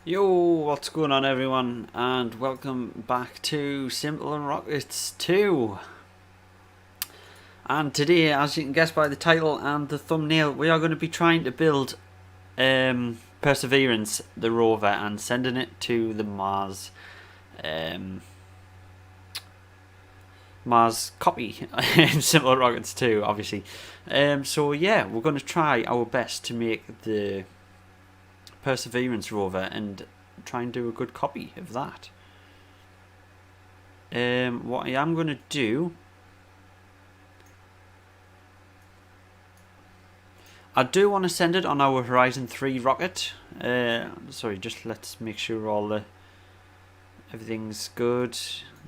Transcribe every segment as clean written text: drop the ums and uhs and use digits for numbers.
Yo, what's going on everyone, and welcome back to SimpleRockets 2. And today, as you can guess by the title and the thumbnail, we are going to be trying to build Perseverance, the rover, and sending it to the Mars copy in SimpleRockets 2, obviously. So yeah, we're going to try our best to make the Perseverance rover and try and do a good copy of that. What I am going to do, I do want to send it on our Horizon 3 rocket. Sorry, just let's make sure everything's good.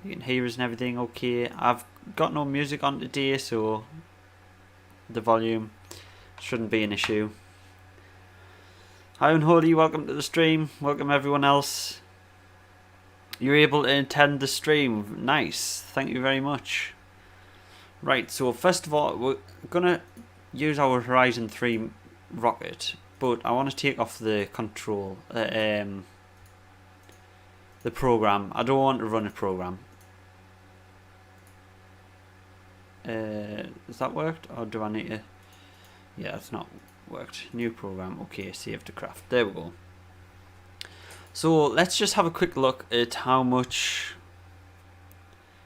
You can hear us and everything okay. I've got no music on today, so the volume shouldn't be an issue. Hi Unholy, welcome to the stream. Welcome everyone else. You're able to attend the stream. Nice. Thank you very much. Right, so first of all, we're going to use our Horizon 3 rocket, but I want to take off the control, the program. I don't want to run a program. Has that worked, or do I need to? Yeah, it's not worked. New program. Okay, save to craft. There we go. So let's just have a quick look at how much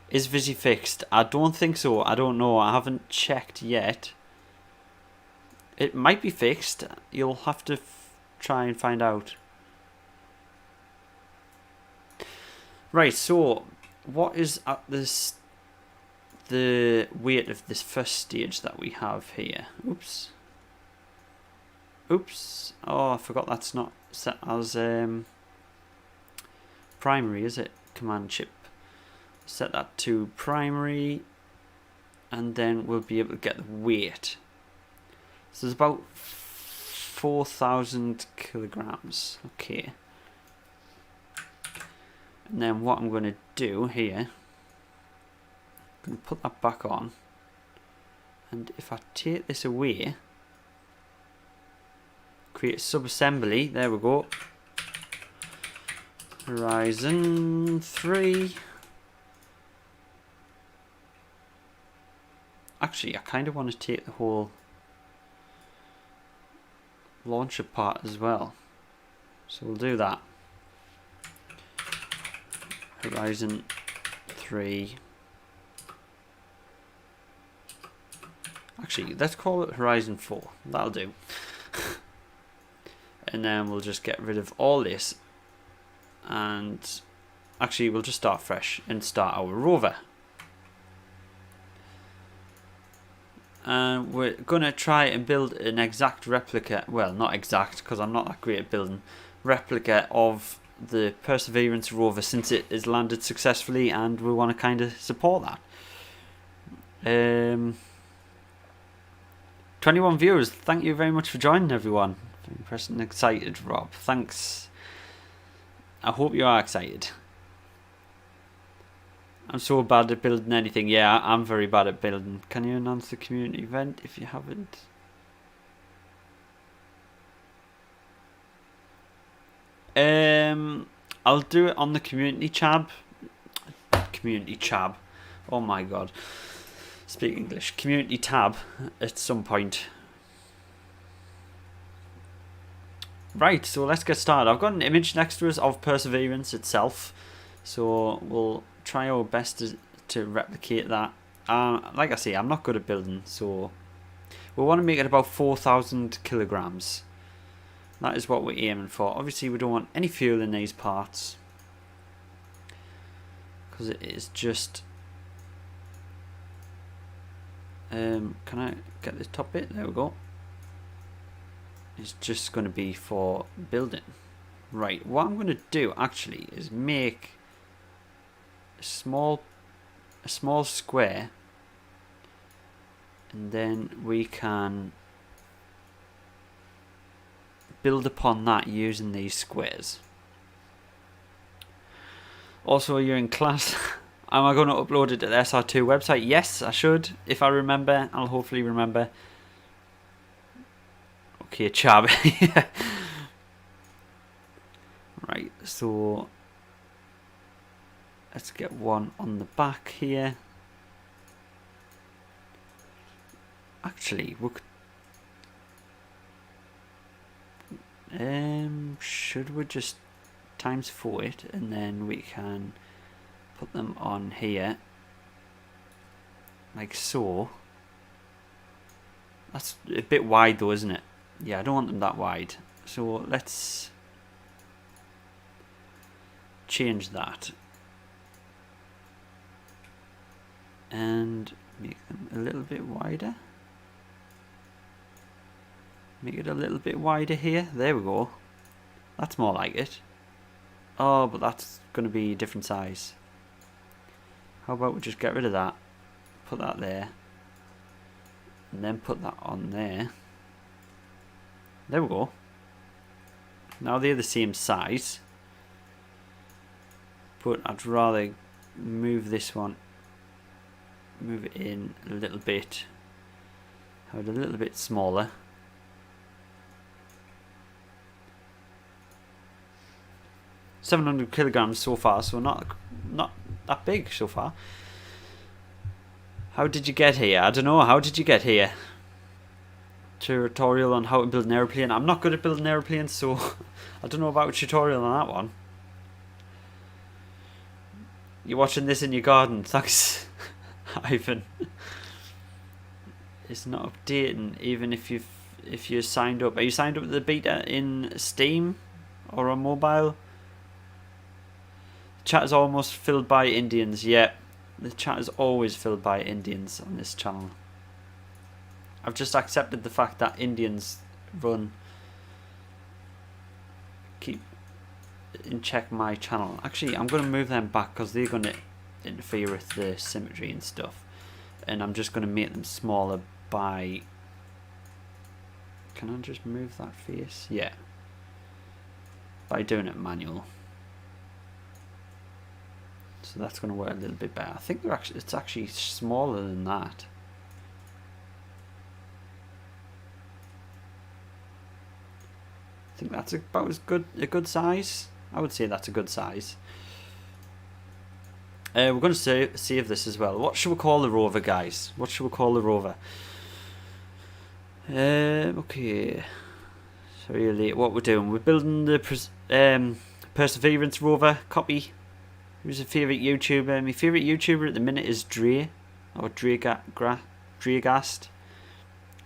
is Visi fixed. I don't think so. I don't know. I haven't checked yet. It might be fixed. You'll have to try and find out. Right, so what is at this the weight of this first stage that we have here? Oops. Oh, I forgot that's not set as primary, is it? Command chip. Set that to primary, and then we'll be able to get the weight. So there's about 4,000 kilograms. Okay. And then what I'm going to do here, I'm going to put that back on, and if I take this away, create a sub-assembly, there we go, Horizon 3. Actually, I kind of want to take the whole launcher part as well, so we'll do that. Horizon 3. Actually, let's call it Horizon 4. That'll do. And then we'll just get rid of all this, and actually we'll just start fresh and start our rover. And we're gonna try and build an exact replica, well, not exact because I'm not that great at building, replica of the Perseverance rover, since it has landed successfully, and we want to kind of support that. 21 viewers, thank you very much for joining everyone. Impressed and excited, Rob. Thanks. I hope you are excited. I'm so bad at building anything. Yeah, I'm very bad at building. Can you announce the community event if you haven't? I'll do it on the community tab. Community tab. Oh my god. Speak English. Community tab at some point. Right, so let's get started. I've got an image next to us of Perseverance itself, so we'll try our best to replicate that. Like I say, I'm not good at building, so we want to make it about 4,000 kilograms. That is what we're aiming for. Obviously, we don't want any fuel in these parts, because it is just... can I get the top bit? There we go. It's just going to be for building. Right, what I'm going to do actually is make a small square, and then we can build upon that using these squares. Also, you're in class. Am I going to upload it to the SR2 website? Yes, I should. If I remember, I'll hopefully remember. Okay, Chab. Right, So let's get one on the back here. Actually, we could, should we just times 4 it, and then we can put them on here like so. That's a bit wide though, isn't it? Yeah, I don't want them that wide. So let's change that and make them a little bit wider. Make it a little bit wider here. There we go. That's more like it. Oh, but that's going to be a different size. How about we just get rid of that? Put that there. And then put that on there. There we go. Now they're the same size. But I'd rather move this one. Move it in a little bit. Have it a little bit smaller. £700 so far, so not that big so far. How did you get here? I don't know. How did you get here? Tutorial on how to build an airplane. I'm not good at building airplanes, so I don't know about a tutorial on that one. You're watching this in your garden. Thanks, Ivan. It's not updating even if you're signed up. Are you signed up to the beta in Steam or on mobile? Chat is almost filled by Indians. Yeah, the chat is always filled by Indians on this channel. I've just accepted the fact that Indians keep in check my channel. Actually, I'm going to move them back because they're going to interfere with the symmetry and stuff. And I'm just going to make them smaller by... Can I just move that face? Yeah. By doing it manual. So that's going to work a little bit better. I think it's actually smaller than that. I think that's about a good size. I would say that's a good size. We're going to save this as well. What should we call the Rover, guys? What should we call the Rover? Okay. Sorry, late. What we're doing? We're building the Perseverance Rover copy. Who's your favourite YouTuber? My favourite YouTuber at the minute is Dre, or Dregast.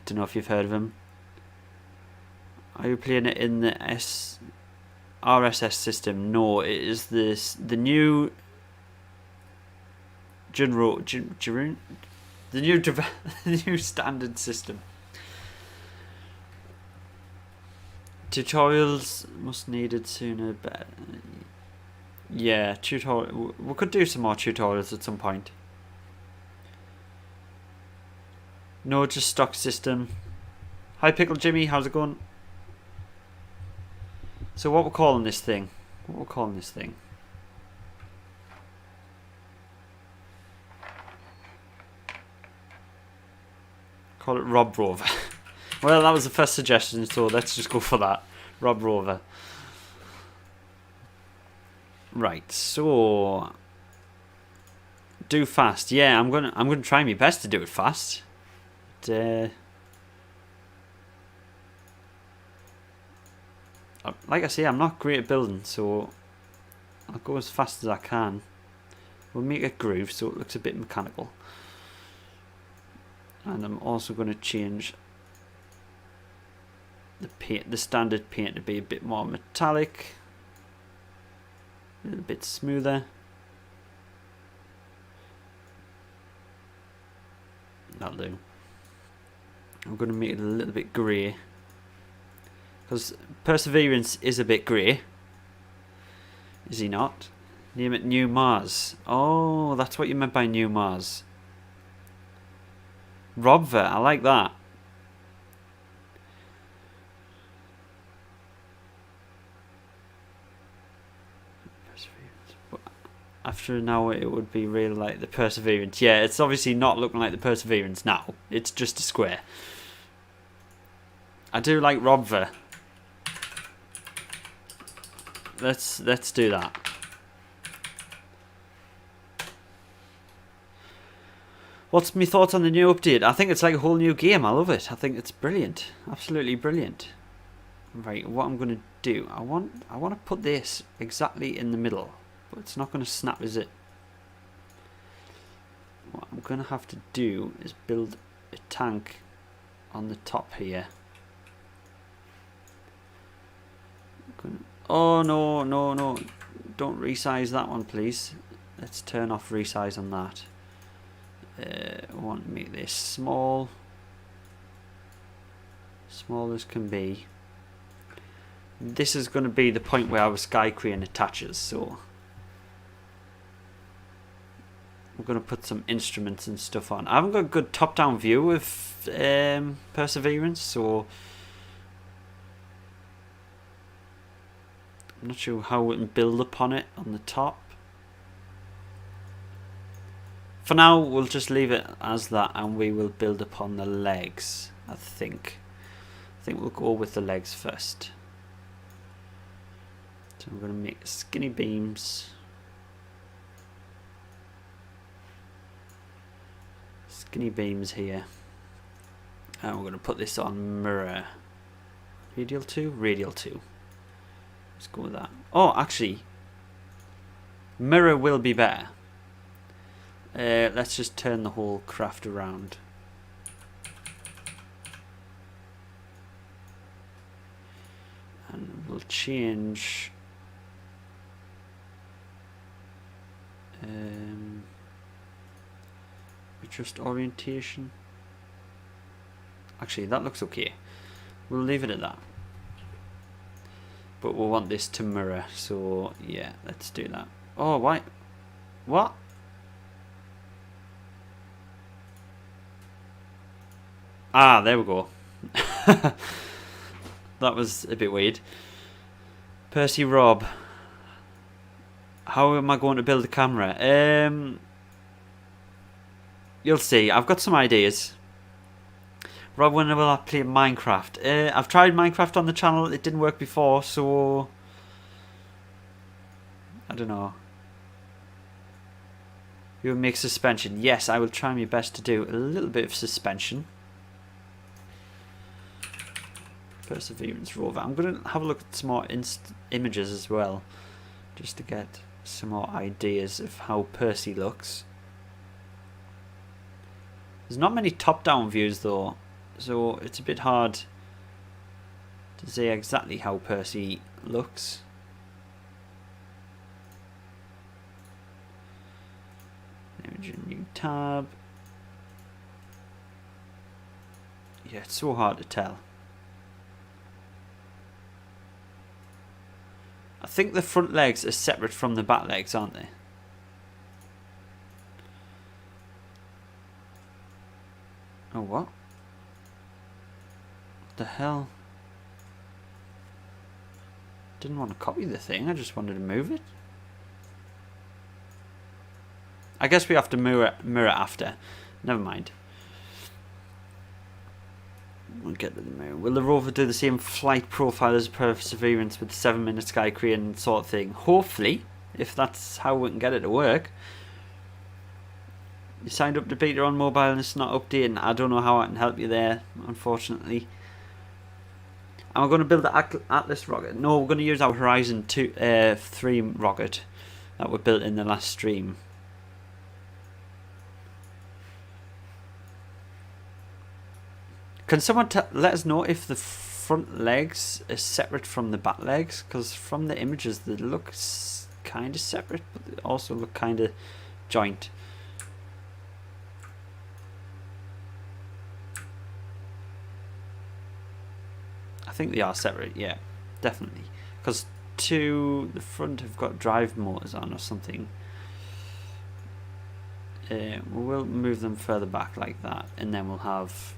Don't know if you've heard of him. Are you playing it in the RSS system? No, it is the new the new standard system. Tutorials must needed sooner, but yeah, tutorial. We could do some more tutorials at some point. No, just stock system. Hi, Pickle Jimmy. How's it going? So what we're calling this thing? Call it Rob Rover. Well, that was the first suggestion, so let's just go for that. Rob Rover. Right, so do fast. Yeah, I'm gonna try my best to do it fast. But, like I say, I'm not great at building, so I'll go as fast as I can. We'll make a groove so it looks a bit mechanical. And I'm also going to change the standard paint to be a bit more metallic. A little bit smoother. That'll do. I'm going to make it a little bit grey, because Perseverance is a bit grey. Is he not? Name it New Mars. Oh, that's what you meant by New Mars. Rover, I like that. After an hour it would be really like the Perseverance. Yeah, it's obviously not looking like the Perseverance now. It's just a square. I do like Rover. let's do that. What's my thoughts on the new update? I think it's like a whole new game. I love it. I think it's brilliant. Absolutely brilliant. Right, what I'm going to do, I want to put this exactly in the middle, but it's not going to snap, is it? What I'm going to have to do is build a tank on the top here. Oh no, no, no, don't resize that one, please. Let's turn off resize on that. I want to make this small as can be. This is going to be the point where our sky crane attaches, so we're going to put some instruments and stuff on. I haven't got a good top-down view of Perseverance, so I'm not sure how we can build upon it on the top. For now, we'll just leave it as that, and we will build upon the legs. I think we'll go with the legs first. So I'm going to make skinny beams. Skinny beams here. And we're going to put this on mirror. Radial 2? Radial 2. Let's go with that. Oh, actually, mirror will be better. Let's just turn the whole craft around. And we'll change adjust orientation. Actually, that looks okay. We'll leave it at that. But we'll want this to mirror, so yeah, let's do that. Oh, why? What? Ah, there we go. That was a bit weird. Percy Rob. How am I going to build a camera? You'll see. I've got some ideas. Rob, when will I play Minecraft? I've tried Minecraft on the channel. It didn't work before, so I don't know. You will make suspension. Yes, I will try my best to do a little bit of suspension. Perseverance Rover. I'm going to have a look at some more images as well, just to get some more ideas of how Percy looks. There's not many top-down views though, so it's a bit hard to say exactly how Percy looks. New tab. Yeah, it's so hard to tell. I think the front legs are separate from the back legs, aren't they? Oh, what? What the hell? Didn't want to copy the thing, I just wanted to move it. I guess we have to mirror after. Never mind. We'll get to the mirror. Will the rover do the same flight profile as Perseverance with the 7-minute sky crane sort of thing? Hopefully, if that's how we can get it to work. You signed up to beta on mobile and it's not updating. I don't know how I can help you there, unfortunately. Am I going to build the Atlas rocket? No, we're going to use our Horizon 3 rocket that we built in the last stream. Can someone let us know if the front legs are separate from the back legs? Because from the images they look kind of separate, but they also look kind of joint. I think they are separate, yeah, definitely. Because the front have got drive motors on or something. We'll move them further back like that, and then we'll have...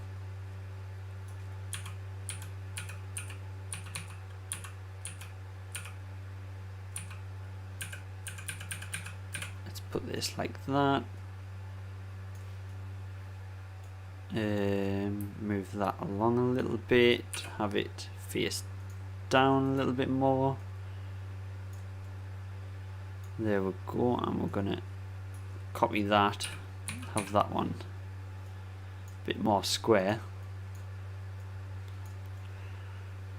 put this like that. Move that along a little bit. Have it face down a little bit more. There we go, and we're gonna copy that, have that one a bit more square,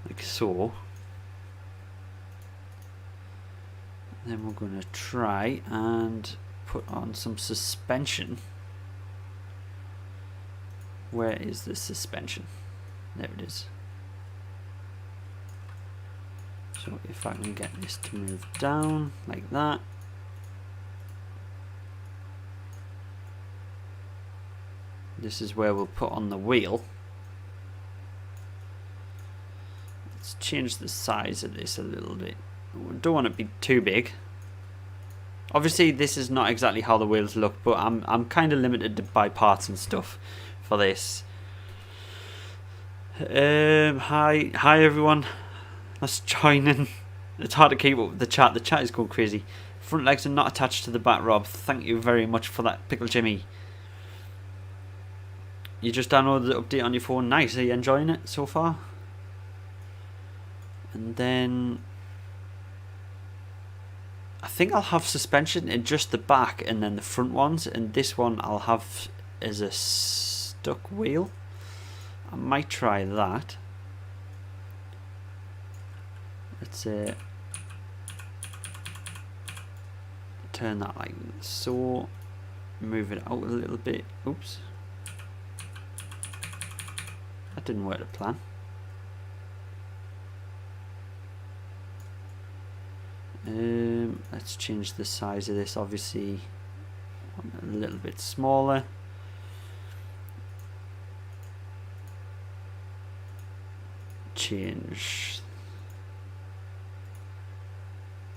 like so. Then we're gonna try and put on some suspension. Where is the suspension? There it is. So if I can get this to move down like that. This is where we'll put on the wheel. Let's change the size of this a little bit. We don't want it to be too big. Obviously this is not exactly how the wheels look, but I'm kind of limited by parts and stuff for this. Hi everyone. Let's join in. It's hard to keep up with the chat. The chat is going crazy. Front legs are not attached to the back, Rob. Thank you very much for that, Pickle Jimmy. You just downloaded the update on your phone. Nice. Are you enjoying it so far? And then I think I'll have suspension in just the back and then the front ones, and this one I'll have as a stuck wheel. I might try that. Let's turn that like so, move it out a little bit. Oops, that didn't work to plan. Let's change the size of this, obviously a little bit smaller. Change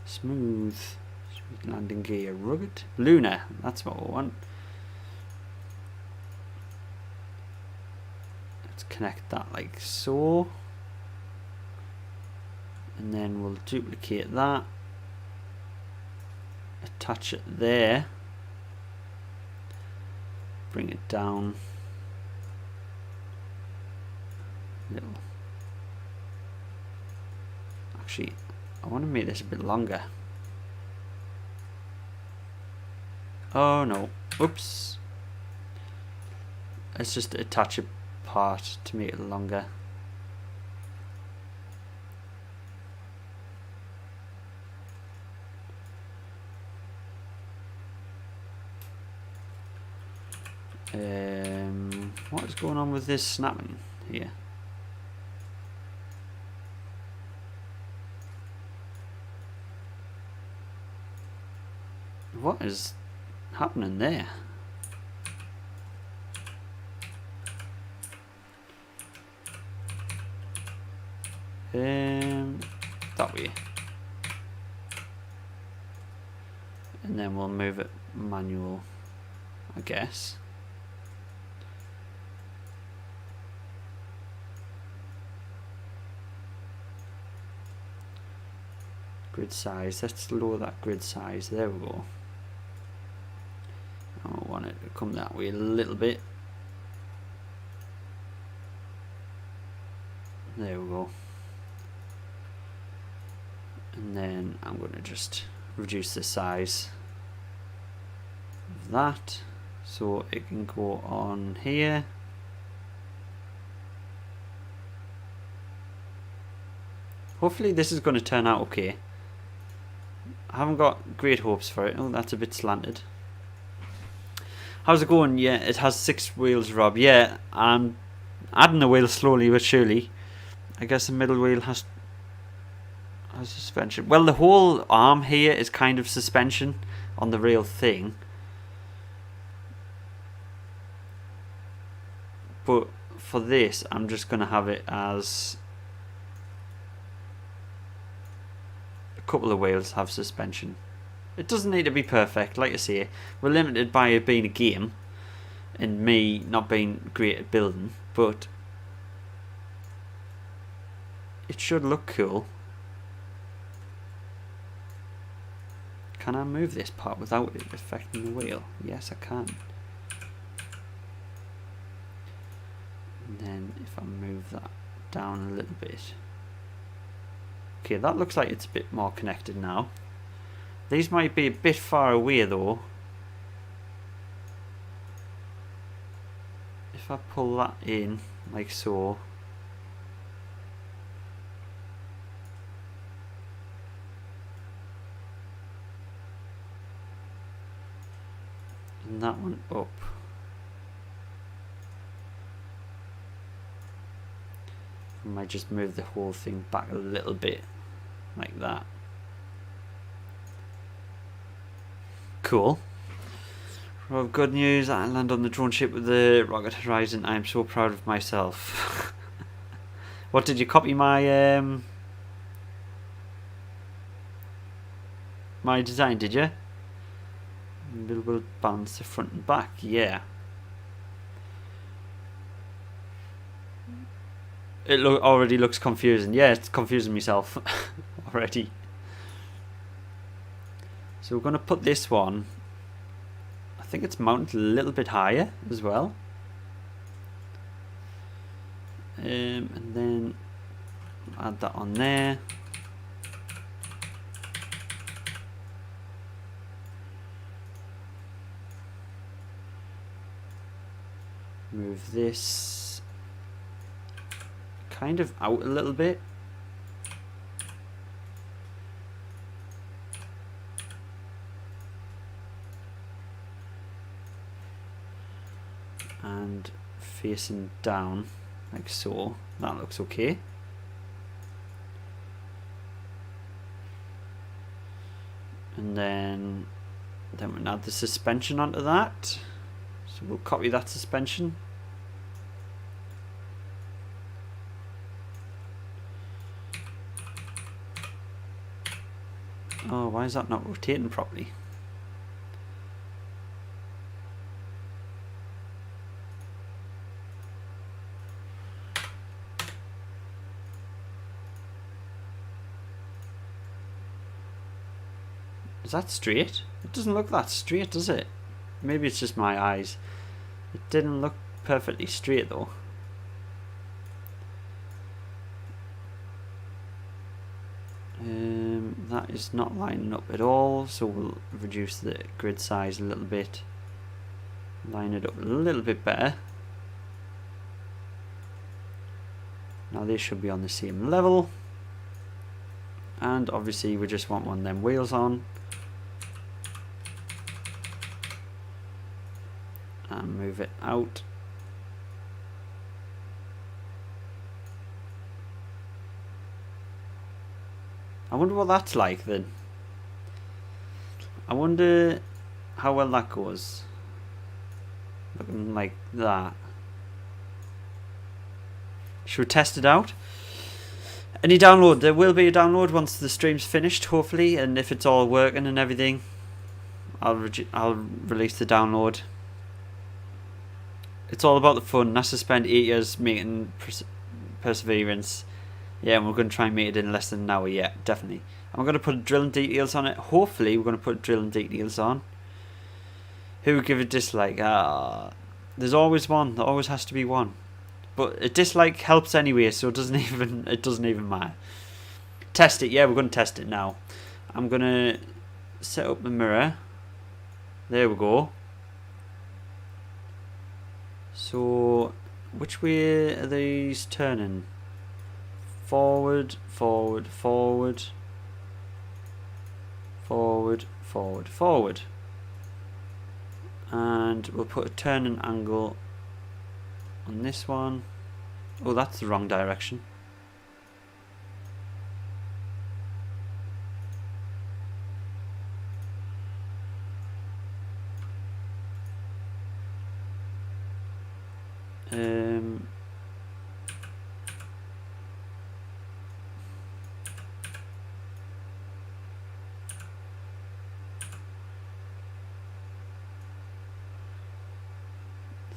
smooth landing gear, rugged, lunar, that's what we want. Let's connect that like so, and then we'll duplicate that, attach it there, bring it down a little. Actually, I want to make this a bit longer. Oh no, oops. Let's just attach a part to make it longer. What is going on with this snapping here? What is happening there? That way. And then we'll move it manual, I guess. Grid size, let's lower that grid size, there we go. I want it to come that way a little bit. There we go. And then I'm going to just reduce the size of that so it can go on here. Hopefully this is going to turn out okay. I haven't got great hopes for it. Oh, that's a bit slanted. How's it going? Yeah, it has 6 wheels, Rob. Yeah, I'm adding the wheel slowly but surely. I guess the middle wheel has suspension. Well, the whole arm here is kind of suspension on the real thing. But for this, I'm just going to have it as a couple of wheels have suspension. It doesn't need to be perfect, like I say. We're limited by it being a game and me not being great at building, but it should look cool. Can I move this part without it affecting the wheel? Yes, I can. And then if I move that down a little bit. Okay, that looks like it's a bit more connected now. These might be a bit far away though. If I pull that in like so, and that one up, I might just move the whole thing back a little bit like that. Cool. Well, good news, I land on the drone ship with the Rocket Horizon. I am so proud of myself. What, did you copy my my design, did you? A little bit of balance the front and back, yeah. It already looks confusing. Yeah, it's confusing myself already. So we're going to put this one, I think it's mounted a little bit higher as well. And then add that on there. Move this kind of out a little bit. And facing down like so. That looks okay. And then we'll add the suspension onto that. So we'll copy that suspension. Oh, why is that not rotating properly? Is that straight? It doesn't look that straight, does it? Maybe it's just my eyes. It didn't look perfectly straight though. That is not lining up at all, so we'll reduce the grid size a little bit. Line it up a little bit better. Now they should be on the same level. And obviously we just want one of them wheels on. And move it out. I wonder what that's like then. I wonder how well that goes. Looking like that. Should we test it out? Any download? There will be a download once the stream's finished, hopefully, and if it's all working and everything, I'll release the download. It's all about the fun. NASA spent 8 years making Perseverance. Yeah, and we're going to try and make it in less than an hour. Yeah, definitely. I'm going to put drilling details on it. Hopefully, we're going to put drilling details on. Who would give a dislike? There's always one. There always has to be one. But a dislike helps anyway, so it doesn't even matter. Test it. Yeah, we're going to test it now. I'm going to set up the mirror. There we go. So, which way are these turning? Forward, forward, forward, forward, forward, forward. And we'll put a turning angle on this one. Oh, that's the wrong direction.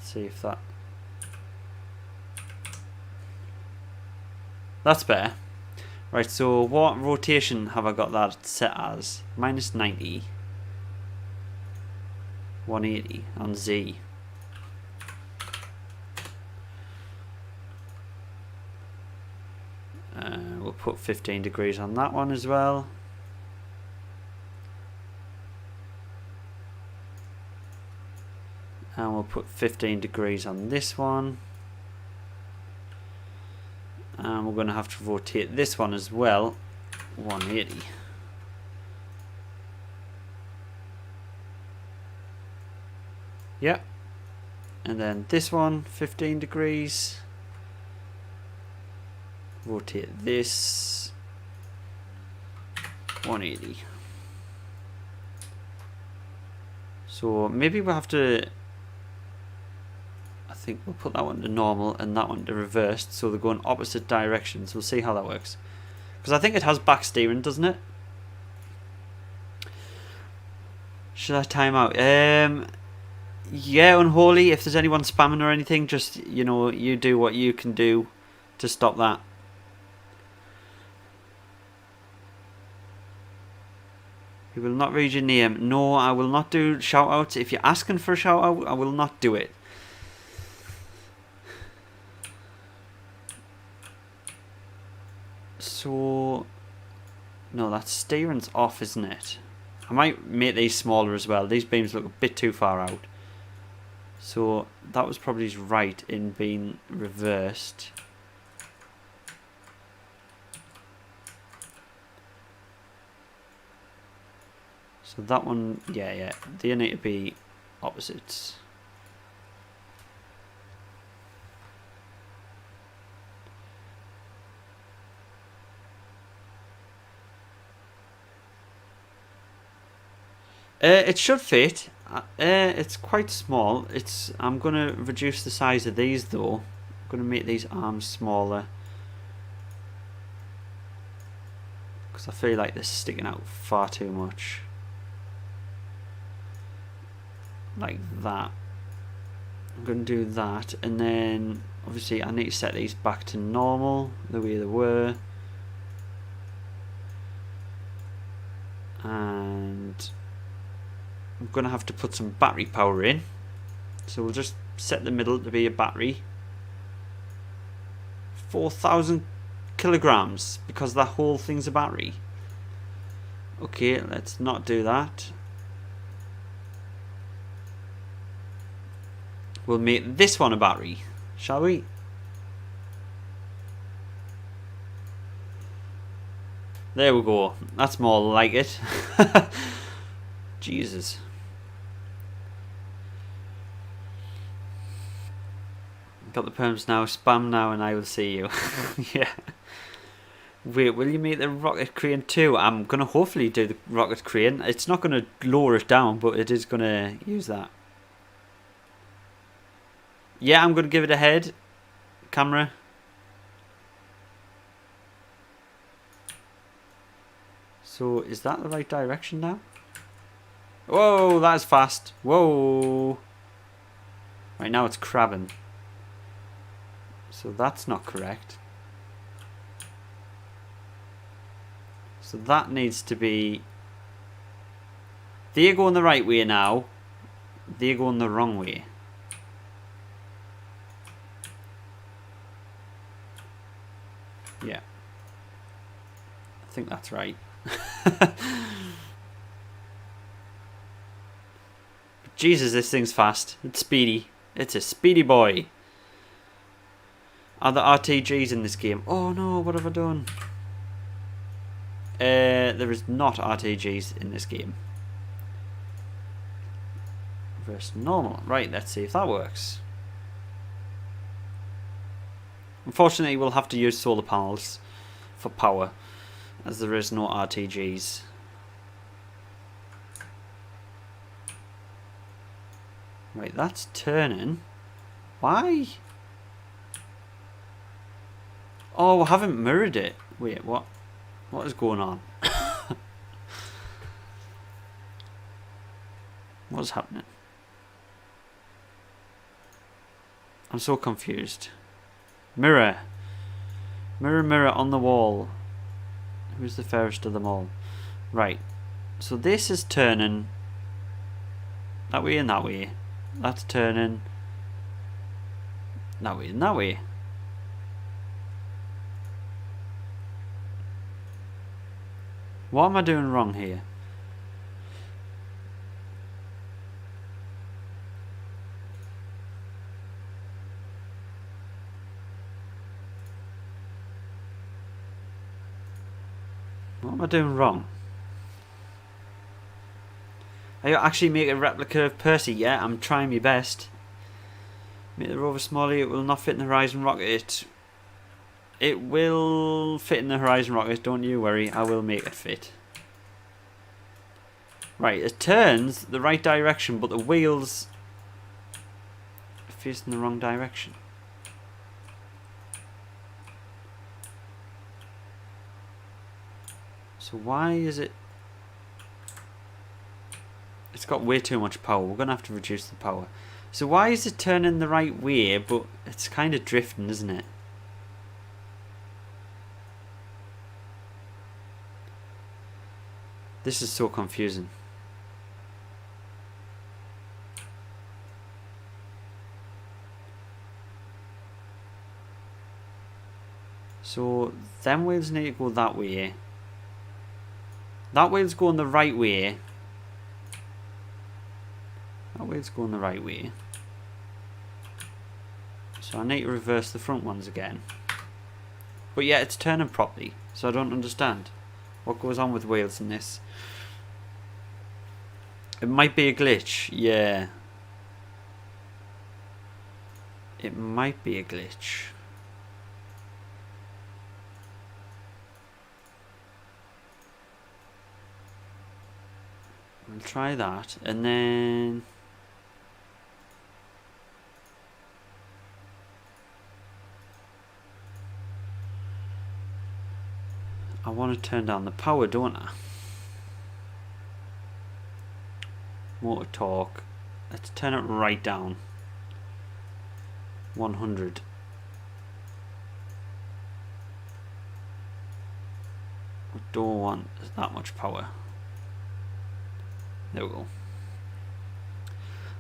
See if that's better. Right, so what rotation have I got that set as? Minus 90, 180 on Z. We'll put 15 degrees on that one as well. And we'll put 15 degrees on this one. And we're going to have to rotate this one as well, 180. Yep. And then this one, 15 degrees. Rotate this, 180. So maybe we'll have to, I think we'll put that one to normal and that one to reversed, so they're going opposite directions. We'll see how that works. Because I think it has back steering, doesn't it? Should I time out? Yeah, Unholy, if there's anyone spamming or anything, just, you know, you do what you can do to stop that. You will not read your name. No, I will not do shout outs. If you're asking for a shout out, I will not do it. So, no, that steering's off, isn't it? I might make these smaller as well. These beams look a bit too far out. So that was probably right in being reversed. So that one, yeah, they need to be opposites. It should fit. It's quite small. I'm gonna reduce the size of these though. I'm gonna make these arms smaller because I feel like they're sticking out far too much. Like that. I'm gonna do that, and then obviously I need to set these back to normal the way they were. And I'm going to have to put some battery power in, so we'll just set the middle to be a battery. 4,000 kilograms, because that whole thing's a battery. Okay, let's not do that. We'll make this one a battery, shall we? There we go, that's more like it. Jesus. Got the perms now, spam now and I will see you. Yeah. Wait, will you make the rocket crane too? I'm going to hopefully do the rocket crane. It's not going to lower it down, but it is going to use that. Yeah, I'm going to give it a head. Camera. So, is that the right direction now? Whoa, that is fast. Whoa. Right now it's crabbing. So that's not correct. So that needs to be... They're going the right way now. They're going the wrong way. Yeah. I think that's right. Jesus, this thing's fast. It's speedy. It's a speedy boy. Are there RTGs in this game? Oh no, what have I done? There is not RTGs in this game. Reverse normal. Right, let's see if that works. Unfortunately, we'll have to use solar panels for power, as there is no RTGs. Right, that's turning. Why? Oh, I haven't mirrored it. Wait, what? What is going on? What's happening? I'm so confused. Mirror. Mirror, mirror on the wall. Who's the fairest of them all? Right. So this is turning that way and that way. That's turning that way and that way. What am I doing wrong here? What am I doing wrong? Are you actually make a replica of Percy? Yeah, I'm trying my best. Make the rover smaller, it will not fit in the Horizon rocket. It will fit in the Horizon rocket, don't you worry, I will make it fit. Right, it turns the right direction, but the wheels are facing the wrong direction. So why is it... It's got way too much power, we're going to have to reduce the power. So why is it turning the right way, but it's kind of drifting, isn't it? This is so confusing. So them wheels need to go that way. That wheel's going the right way. That wheel's going the right way. So I need to reverse the front ones again. But yeah, it's turning properly, so I don't understand what goes on with wheels in this. It might be a glitch, yeah. It might be a glitch. We'll try that, and then... I want to turn down the power, don't I? Motor torque. Let's turn it right down. 100. I don't want that much power. There we go.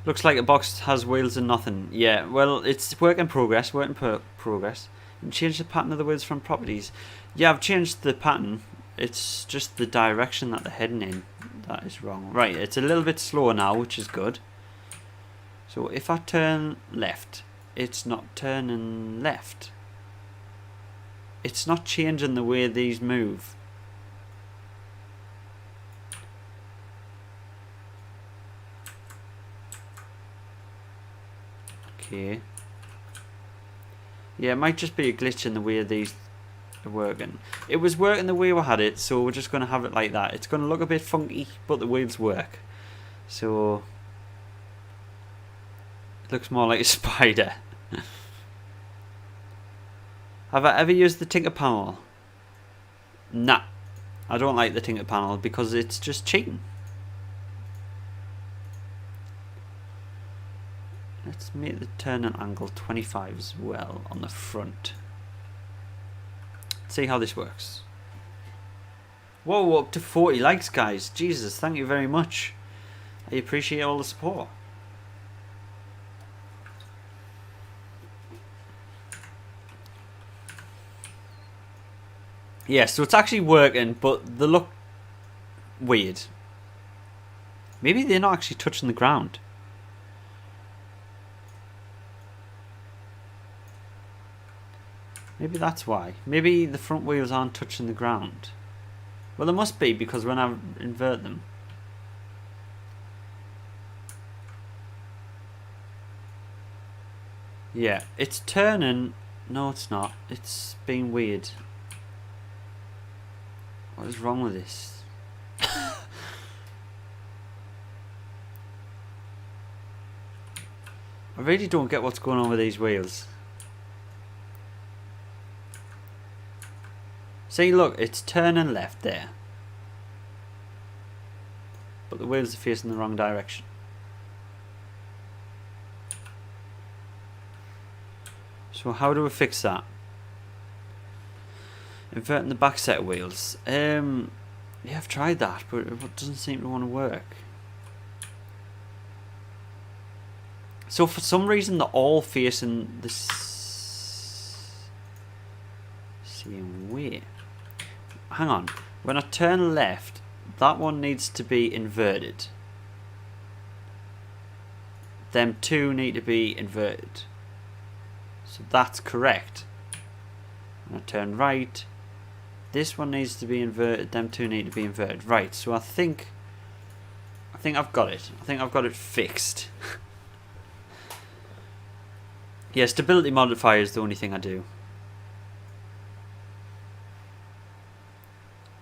Looks like a box has wheels and nothing. Yeah, well, it's work in progress. Work in progress. And change the pattern of the wheels from properties. Yeah, I've changed the pattern. It's just the direction that they're heading in that is wrong. Right, it's a little bit slower now, which is good. So if I turn left, it's not turning left. It's not changing the way these move. Okay. Yeah, it might just be a glitch in the way these are working. It was working the way we had it, so we're just going to have it like that. It's going to look a bit funky, but the wheels work. So it looks more like a spider. Have I ever used the Tinker panel? Nah, I don't like the Tinker panel because it's just cheating. Let's make the turning angle 25 as well on the front. Let's see how this works. Whoa, up to 40 likes, guys. Jesus, thank you very much. I appreciate all the support. Yeah, so it's actually working, but they look weird. Maybe they're not actually touching the ground. Maybe that's why. Maybe the front wheels aren't touching the ground. Well, they must be, because when I invert them. Yeah, it's turning. No, it's not. It's being weird. What is wrong with this? I really don't get what's going on with these wheels. See, look, it's turning left there. But the wheels are facing the wrong direction. So how do we fix that? Inverting the back set of wheels. Yeah, I've tried that, but it doesn't seem to want to work. So for some reason they're all facing the same way. Hang on. When I turn left, that one needs to be inverted. Them two need to be inverted. So that's correct. When I turn right, This one needs to be inverted. Them two need to be inverted. Right. So I think I've got it. I think I've got it fixed. Yeah, stability modifier is the only thing I do.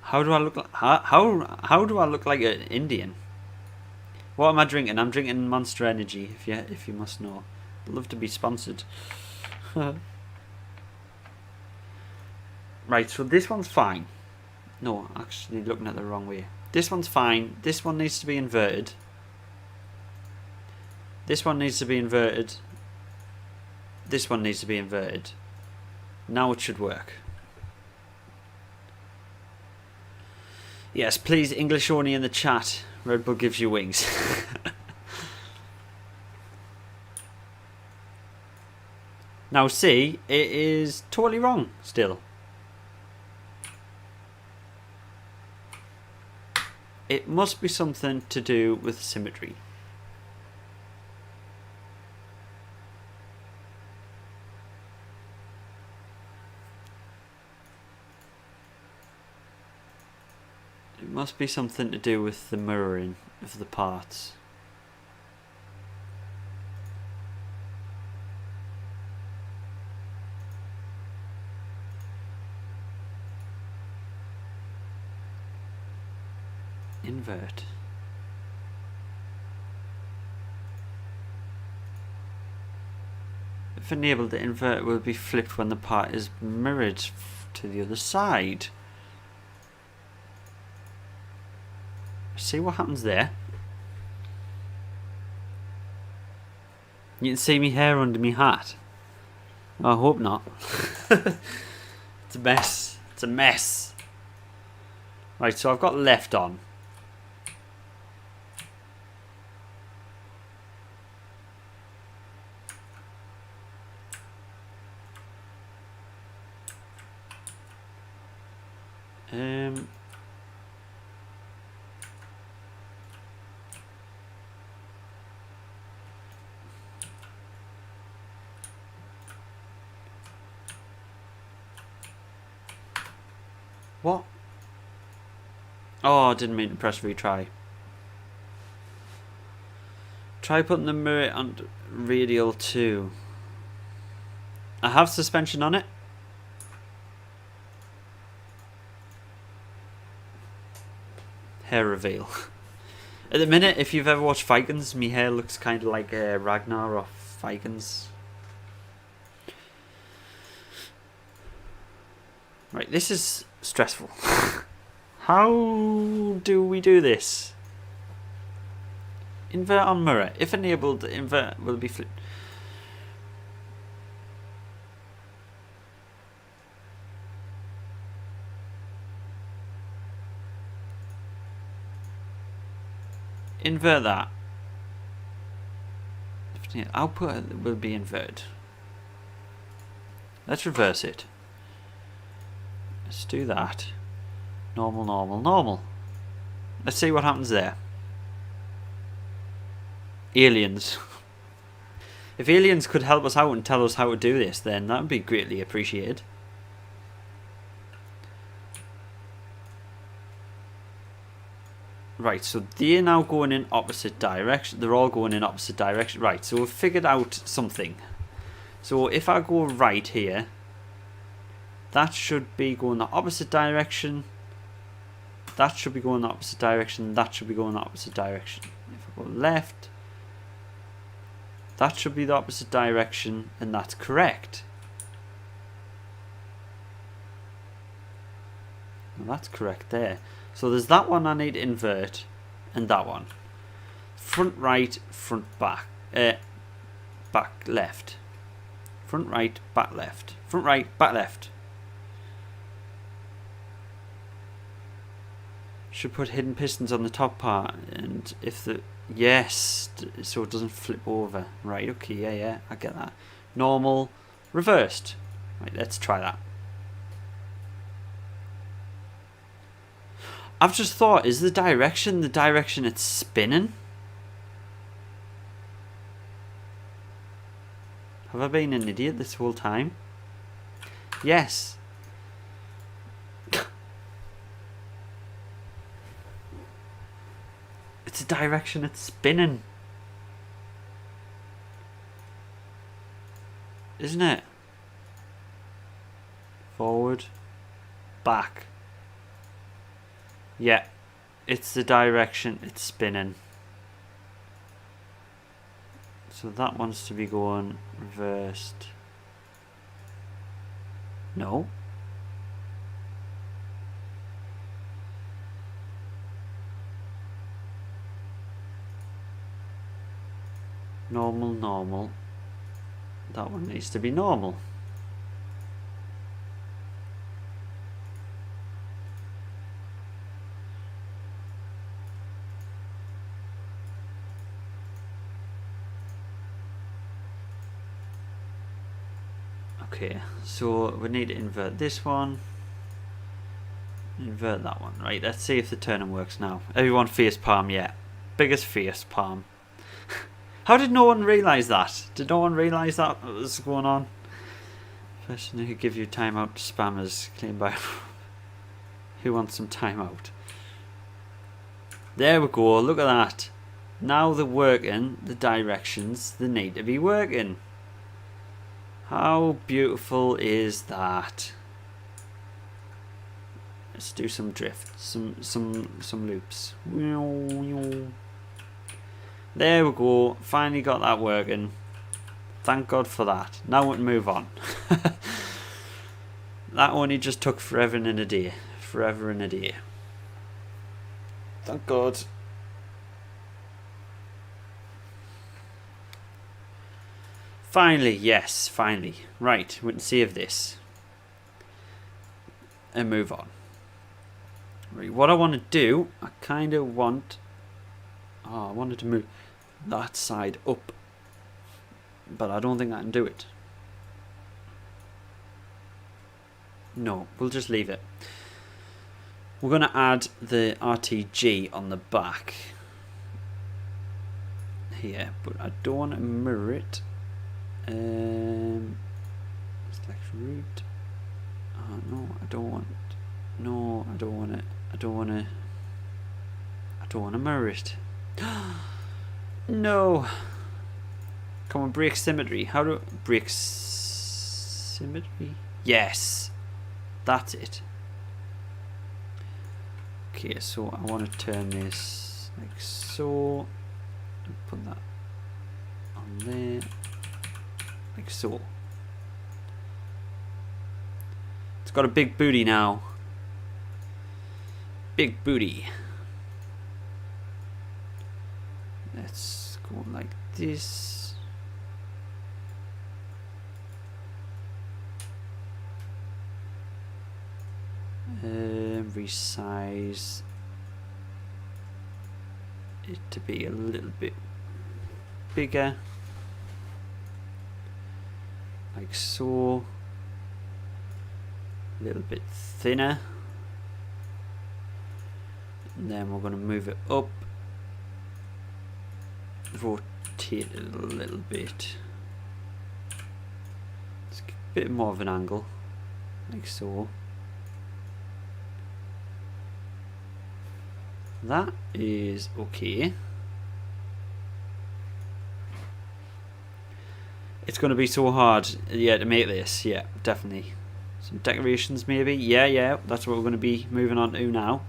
How do I look like? How do I look like an Indian? What am I drinking? I'm drinking Monster Energy. If you must know, I'd love to be sponsored. Right, so this one's fine. No, actually looking at the wrong way. This one's fine. This one needs to be inverted. This one needs to be inverted. This one needs to be inverted. Now it should work. Yes, please, English only in the chat. Red Bull gives you wings. Now see, it is totally wrong still. It must be something to do with symmetry. It must be something to do with the mirroring of the parts. Invert. If enabled, the invert will be flipped when the part is mirrored to the other side. See what happens there? You can see me hair under me hat. I hope not. It's a mess. It's a mess. Right, so I've got left on. What? Oh, I didn't mean to press retry. Try putting the mirror on radial 2. I have suspension on it. Hair reveal. At the minute, if you've ever watched Vikings, my hair looks kind of like Ragnar off Vikings. Right, this is stressful. How do we do this? Invert on mirror. If enabled, invert will be flipped. Invert that. Output will be inverted. Let's reverse it. Let's do that. Normal, normal, normal. Let's see what happens there. Aliens. If aliens could help us out and tell us how to do this, then that would be greatly appreciated. Right, so they're now going in opposite direction. They're all going in opposite direction. Right, so we've figured out something. So if I go right here, that should be going the opposite direction. That should be going the opposite direction. That should be going the opposite direction. If I go left, that should be the opposite direction, and that's correct. Well, that's correct there. So there's that one I need to invert, and that one. Front right, front back. Back left. Front right, back left. Front right, back left. Should put hidden pistons on the top part, and if the yes, so it doesn't flip over. Right, okay, yeah, I get that. Normal, reversed. Right, let's try that. I've just thought, is the direction it's spinning? Have I been an idiot this whole time? Yes. direction it's spinning. Isn't it? Forward. Back. Yeah. It's the direction it's spinning. So that wants to be going reversed. No. Normal, normal. That one needs to be normal. Okay, so we need to invert this one. Invert that one. Right, let's see if the turning works now. Everyone face palm, yeah. Biggest face palm. How did no one realise that? Did no one realise that was going on? Person who give you timeout to spammers claimed by who wants some timeout. There we go, look at that. Now they're working the directions they need to be working. How beautiful is that? Let's do some drift, some loops. There we go. Finally got that working. Thank God for that. Now we can move on. That only just took forever and a day. Forever and a day. Thank God. Finally, yes, finally. Right, we can save this. And move on. Right, what I want to do, I kind of want... Oh, I wanted to move that side up. But I don't think I can do it. No, we'll just leave it. We're going to add the RTG on the back. Here, but I don't want to mirror it. Select root. Oh no, I don't want. No, I don't want it. I don't want to. I don't want to mirror it. No. Come on, break symmetry. How do break symmetry? Yes, that's it. Okay, so I want to turn this like so, and put that on there. Like so. It's got a big booty now. Big booty. Let's go like this. Resize it to be a little bit bigger. Like so, a little bit thinner, and then we're going to move it up, rotate it a little bit, it's a bit more of an angle, like so. That is okay. It's going to be so hard, yeah, to make this. Yeah, definitely. Some decorations, maybe. Yeah, that's what we're going to be moving on to now.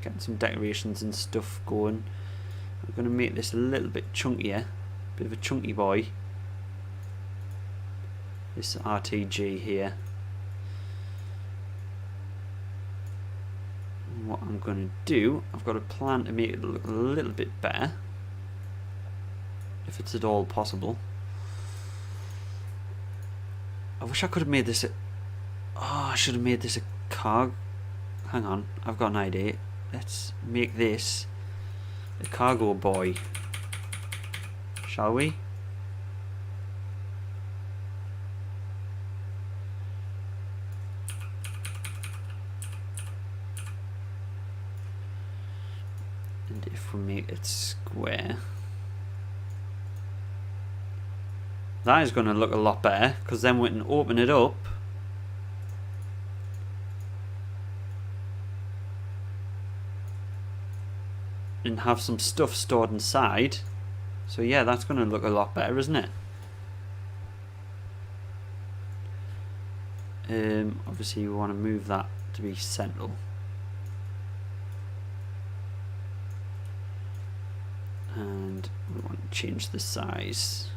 Getting some decorations and stuff going. I'm going to make this a little bit chunkier. Bit of a chunky boy. This RTG here. And what I'm going to do, I've got a plan to make it look a little bit better. If it's at all possible. I wish I could have made this a... Oh, I should have made this a cargo. Hang on, I've got an idea. Let's make this a cargo boy. Shall we? And if we make it square... That is going to look a lot better, because then we can open it up. and have some stuff stored inside. So yeah, that's going to look a lot better, isn't it? Obviously we want to move that to be central. And we want to change the size.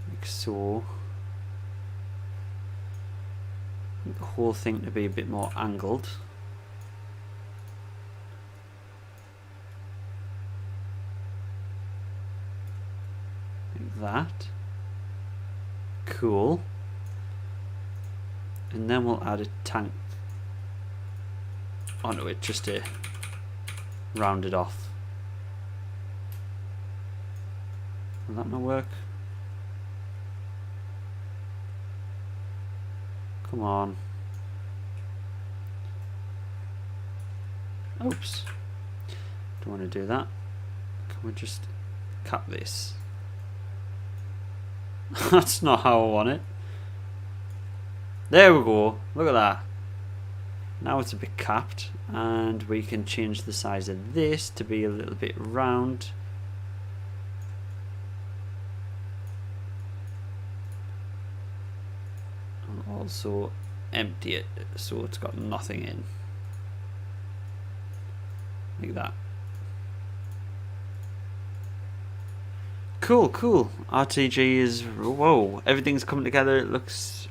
Like so. The whole thing to be a bit more angled. Like that. Cool. And then we'll add a tank onto it just to round it off. Will that not work? Come on. Oops. Don't want to do that. Can we just cap this? That's not how I want it. There we go. Look at that. Now it's a bit capped, and we can change the size of this to be a little bit round. And also empty it so it's got nothing in. Like that. Cool, cool. RTG is, whoa, everything's coming together. It looks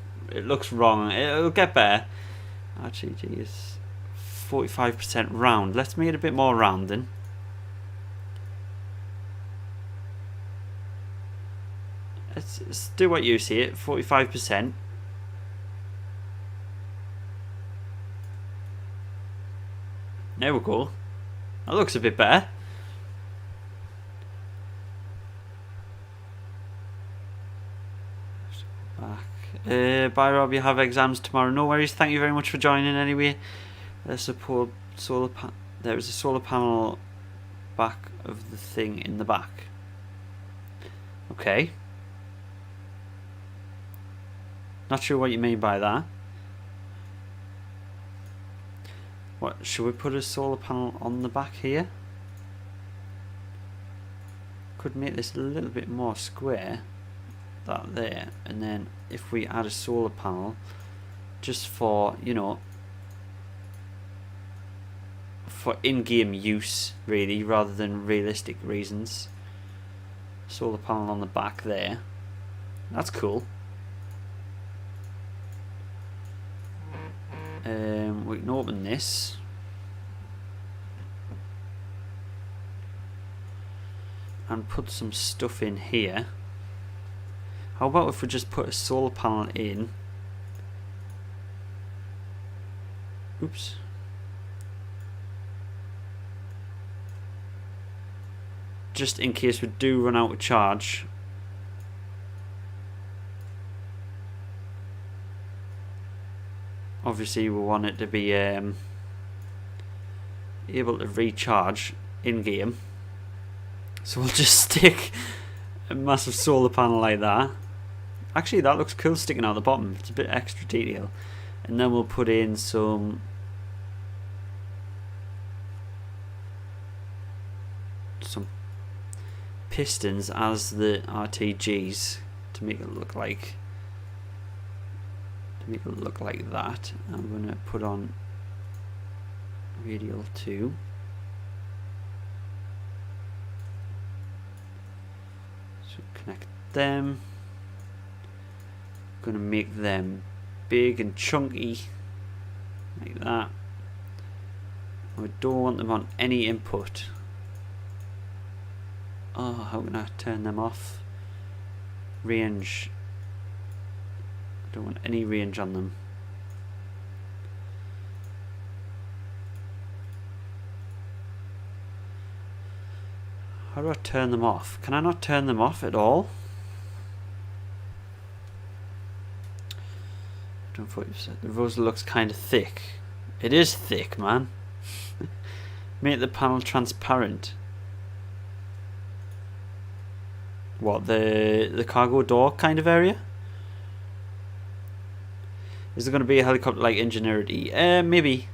wrong. It'll get better. RTG is 45% round. Let's make it a bit more round then. Let's do what you see it. 45%. There we go. That looks a bit better. Bye Rob, you have exams tomorrow. No worries, thank you very much for joining anyway. There's a there is a solar panel back of the thing in the back. Okay. Not sure what you mean by that. What, should we put a solar panel on the back here? Could make this a little bit more square. That there, and then if we add a solar panel just for, you know, for in-game use really rather than realistic reasons. Solar panel on the back there. That's cool. We can open this. And put some stuff in here. How about if we just put a solar panel in? Oops. Just in case we do run out of charge. Obviously we want it to be able to recharge in game. So we'll just stick a massive solar panel like that. Actually, that looks cool sticking out the bottom. It's a bit extra detail. And then we'll put in some pistons as the RTGs to make it look like that. I'm going to put on radial 2. So connect them. Going to make them big and chunky like that. We don't want them on any input. Oh, how can I turn them off? Range. I don't want any range on them. How do I turn them off? Can I not turn them off at all? The rose looks kind of thick. It is thick, man. Make the panel transparent. What, the cargo door kind of area? Is there going to be a helicopter like Ingenuity? Maybe.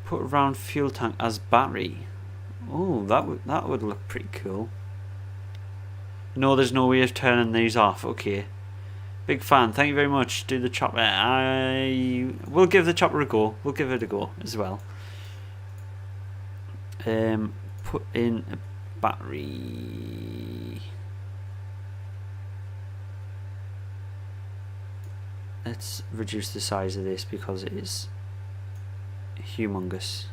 Put a round fuel tank as battery. Oh, that would look pretty cool. No, there's no way of turning these off. Okay. Big fan. Thank you very much. Do the chopper. I will give the chopper a go. We'll give it a go as well. Put in a battery. Let's reduce the size of this because it is humongous.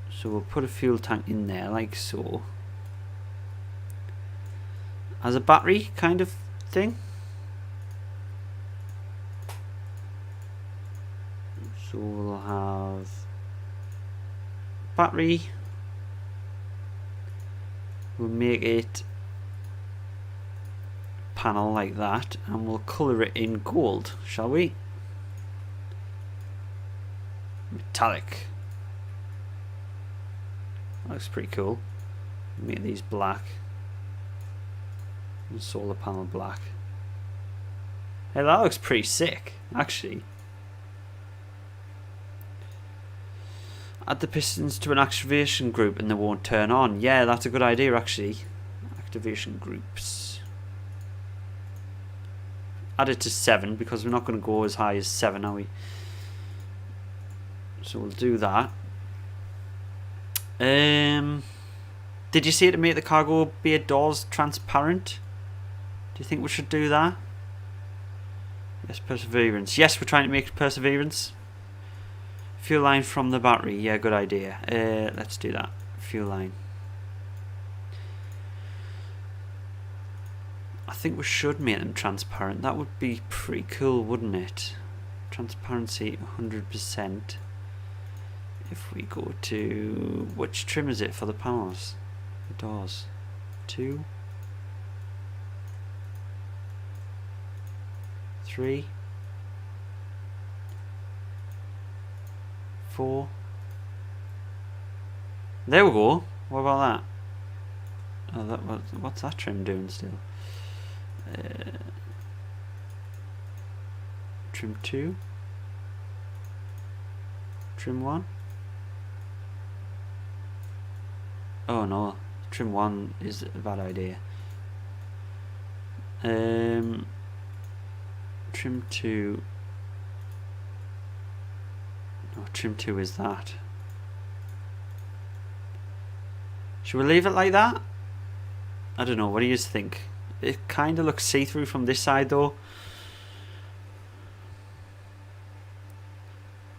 So we'll put a fuel tank in there like so. As a battery kind of thing. So we'll have battery. We'll make it panel like that and we'll colour it in gold, shall we? Metallic. That looks pretty cool. Make these black. And solar panel black. Hey, that looks pretty sick, actually. Add the pistons to an activation group and they won't turn on. Yeah, that's a good idea, actually. Activation groups. Add it to 7 because we're not going to go as high as 7, are we? So we'll do that. Did you see it to make the cargo bay doors transparent? Do you think we should do that? Yes, perseverance. Yes, we're trying to make perseverance. Fuel line from the battery. Yeah, good idea. Let's do that. Fuel line. I think we should make them transparent. That would be pretty cool, wouldn't it? Transparency 100%. If we go to... which trim is it for the panels? The doors. 2. 3. 4. There we go. What about that? Oh, what's that trim doing still? Trim 2. Trim 1. Oh no, trim 1 is a bad idea. Trim 2. No, trim 2 is that. Should we leave it like that? I don't know, what do you think? It kind of looks see-through from this side though.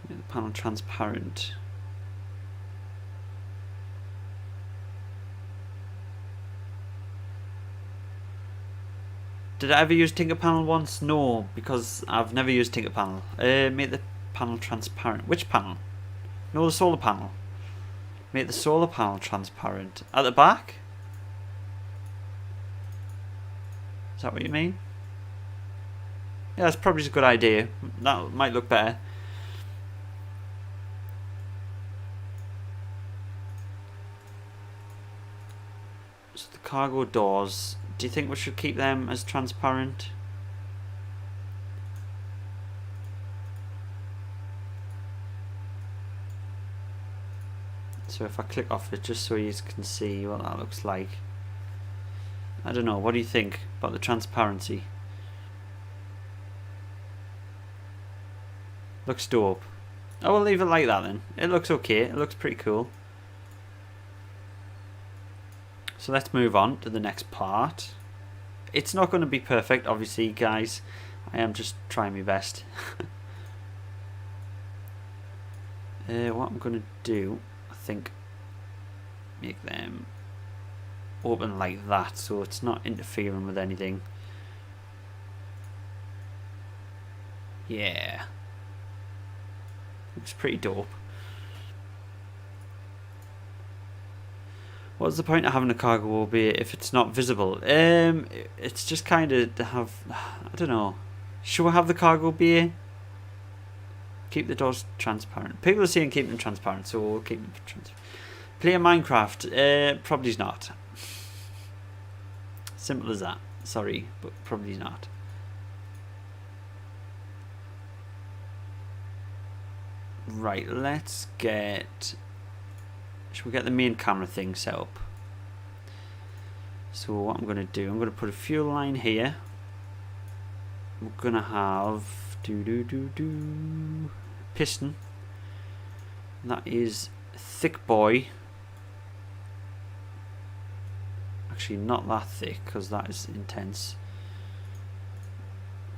Make the panel transparent. Did I ever use Tinkerpanel once? No, because I've never used Tinkerpanel. Make the panel transparent. Which panel? No, the solar panel. Make the solar panel transparent. At the back? Is that what you mean? Yeah, that's probably a good idea. That might look better. So the cargo doors. Do you think we should keep them as transparent? So if I click off it just so you can see what that looks like. I don't know, what do you think about the transparency? Looks dope. I will leave it like that then. It looks okay, it looks pretty cool. So let's move on to the next part. It's not going to be perfect, obviously, guys. I am just trying my best. What I'm going to do, I think, make them open like that so it's not interfering with anything. Yeah. Looks pretty dope. What's the point of having a cargo bay if it's not visible? It's just kind of to have, I don't know. Should we have the cargo bay? Keep the doors transparent. People are saying keep them transparent, so we'll keep them transparent. Play Minecraft? Probably not. Simple as that. Sorry, but probably not. Right, let's get... Should we get the main camera thing set up? So what I'm going to do, I'm going to put a fuel line here. We're going to have piston. That is thick boy. Actually not that thick because that is intense.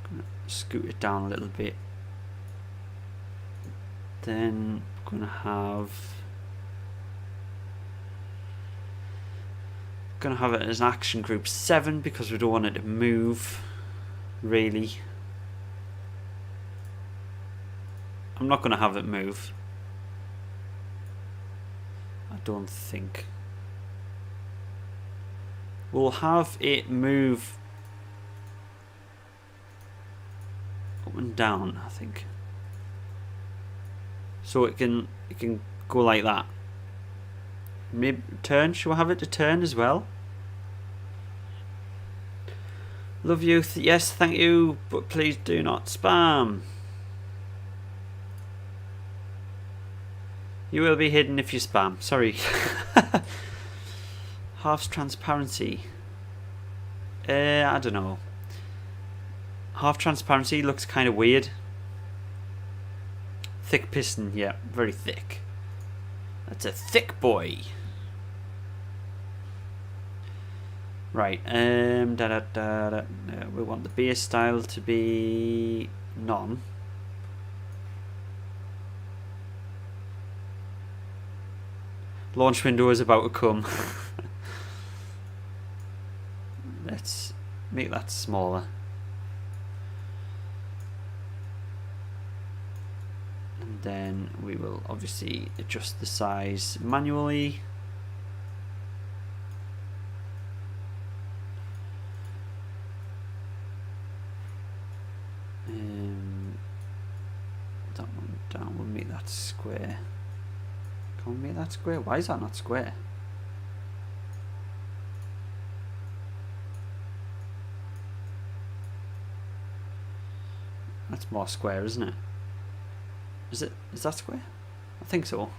I'm going to scoot it down a little bit. Then I'm going to have it as an action group 7 because we don't want it to move really. I'm not going to have it move, I don't think. We'll have it move up and down, I think, so it can go like that. Maybe turn. Should we have it to turn as well? Love you. Yes, thank you, but please do not spam. You will be hidden if you spam. Sorry. Half transparency. I don't know. Half transparency looks kind of weird. Thick piston, yeah, very thick. That's a thick boy. Right, we want the base style to be none. Launch window is about to come. Let's make that smaller. And then we will obviously adjust the size manually. That one down, we'll make that square. Can we make that square? Why is that not square? That's more square, isn't it? Is that square? I think so.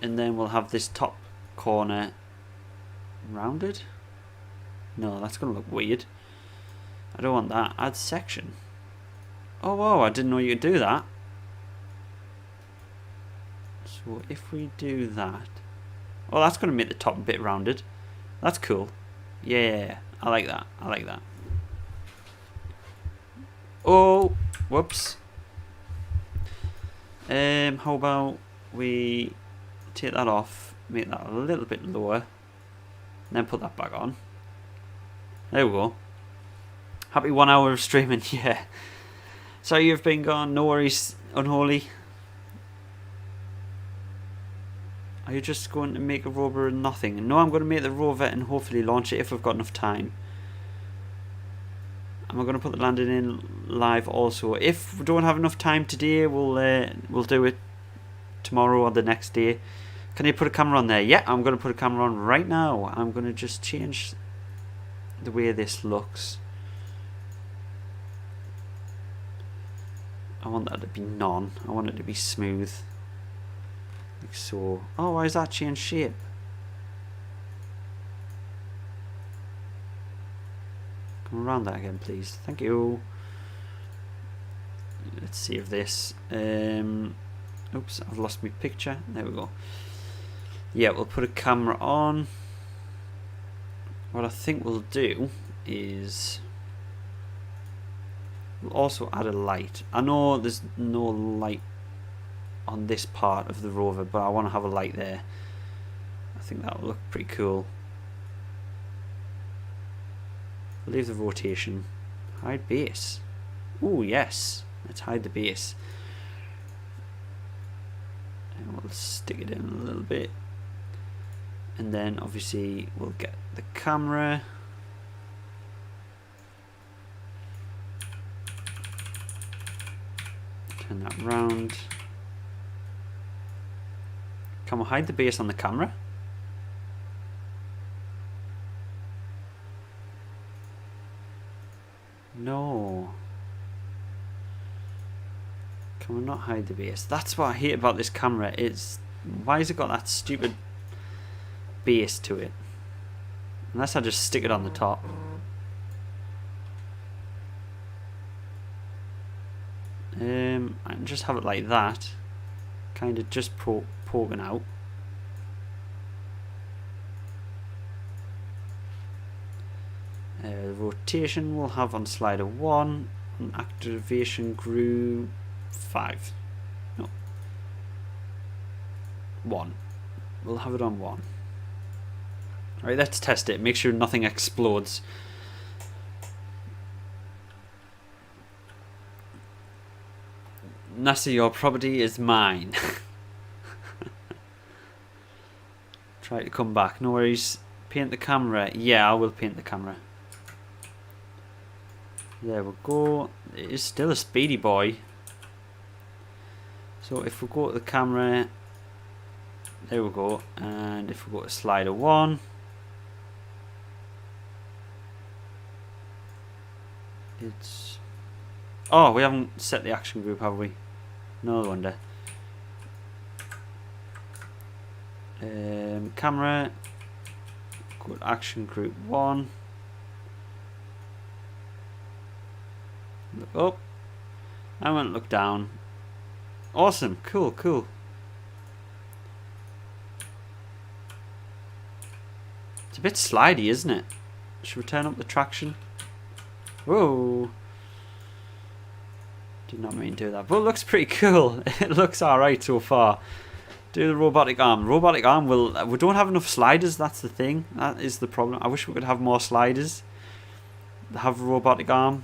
And then we'll have this top corner rounded. No, that's gonna look weird. I don't want that. Add section. Oh whoa, I didn't know you could do that. So if we do that, oh, that's gonna make the top a bit rounded. That's cool. Yeah, I like that. I like that. Oh, whoops. How about we take that off, make that a little bit lower, and then put that back on. There we go. Happy 1 hour of streaming, yeah. Sorry you've been gone, no worries, Unholy. Are you just going to make a Rover and nothing? No, I'm going to make the Rover and hopefully launch it if we've got enough time. And we're going to put the landing in live also. If we don't have enough time today, we'll do it tomorrow or the next day. Can you put a camera on there? Yeah, I'm going to put a camera on right now. I'm going to just change the way this looks. I want that to be none. I want it to be smooth. Like so. Oh, why does that change shape? Come around that again, please. Thank you. Let's save this. Oops, I've lost my picture. There we go. Yeah, we'll put a camera on. What I think we'll do is we'll also add a light. I know there's no light on this part of the Rover, but I want to have a light there. I think that will look pretty cool. Leave the rotation. Hide base. Oh yes, let's hide the base. And we'll stick it in a little bit. And then obviously we'll get the camera. Turn that round. Can we hide the base on the camera? No. Can we not hide the base? That's what I hate about this camera. It's why has it got that stupid base to it? Unless I just stick it on the top. I can just have it like that, kind of just poking out. Rotation we'll have on slider 1, and activation group 5. No, 1. We'll have it on 1. Alright, let's test it. Make sure nothing explodes. NASA, your property is mine. Try to come back. No worries. Paint the camera. Yeah, I will paint the camera. There we go. It is still a speedy boy. So if we go to the camera, there we go. And if we go to slider 1, it's... Oh, we haven't set the action group, have we? No wonder. Camera, go to action group 1. Look up. I won't look down. Awesome, cool, cool. It's a bit slidey, isn't it? Should we turn up the traction? Whoa. Did not mean to do that, but it looks pretty cool. It looks alright so far. Do the robotic arm. Robotic arm will... We don't have enough sliders, that's the thing. That is the problem. I wish we could have more sliders. Have a robotic arm.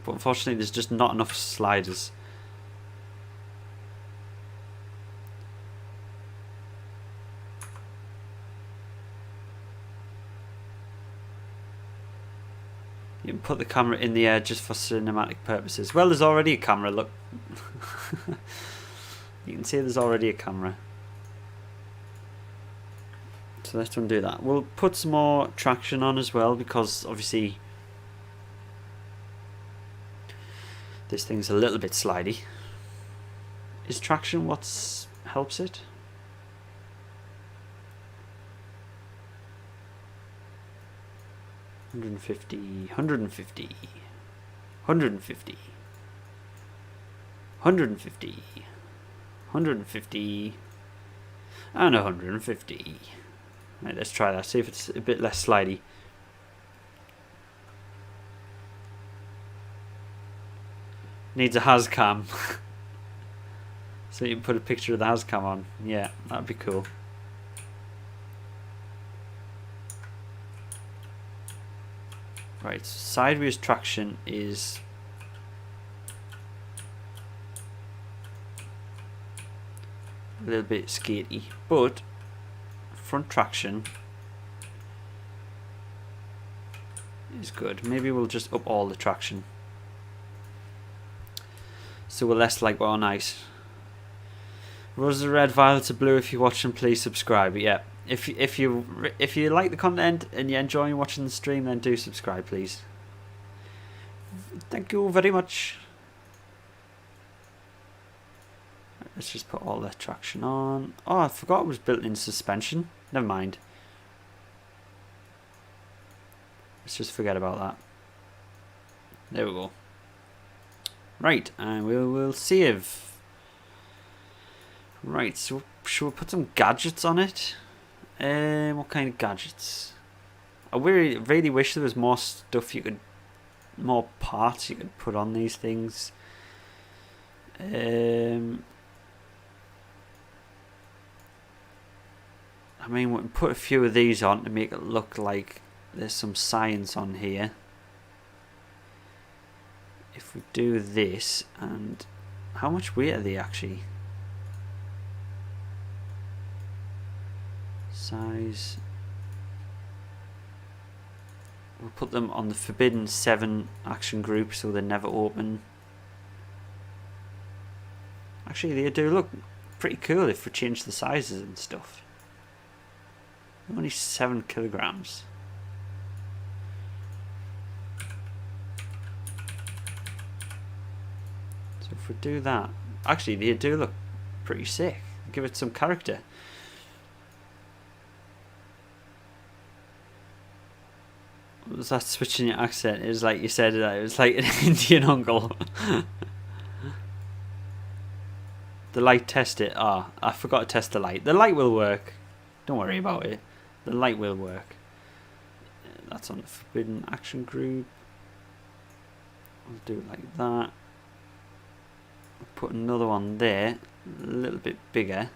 But unfortunately there's just not enough sliders. You can put the camera in the air just for cinematic purposes. Well, there's already a camera, look. You can see there's already a camera. So let's undo that. We'll put some more traction on as well, because obviously this thing's a little bit slidey. Is traction what helps it? $150, $150, $150, $150, $150, and $150. Right, let's try that. See if it's a bit less slidey. Needs a Hazcam. So you can put a picture of the Hazcam on. Yeah, that'd be cool. Right, sideways traction is a little bit skatey, but front traction is good. Maybe we'll just up all the traction, so we're less like on ice. Roses are red, violets are blue. If you're watching, please subscribe. Yeah. If you like the content and you're enjoying watching the stream, then do subscribe, please. Thank you very much. Let's just put all that traction on. Oh, I forgot it was built-in suspension. Never mind. Let's just forget about that. There we go. Right, and we'll save. Right, so should we put some gadgets on it? What kind of gadgets? I really wish there was more stuff more parts you could put on these things. I mean, we can put a few of these on to make it look like there's some science on here. If we do this, and how much weight are they actually? Size. We'll put them on the Forbidden 7 action group so they never open. Actually, they do look pretty cool if we change the sizes and stuff. Only 7 kilograms. So if we do that, actually they do look pretty sick. Give it some character. Was that switching your accent? It was like you said it was like an Indian uncle. The light, test it. Ah, I forgot to test the light. The light will work. Don't worry about it. The light will work. That's on the forbidden action group. I'll do it like that. I'll put another one there, a little bit bigger.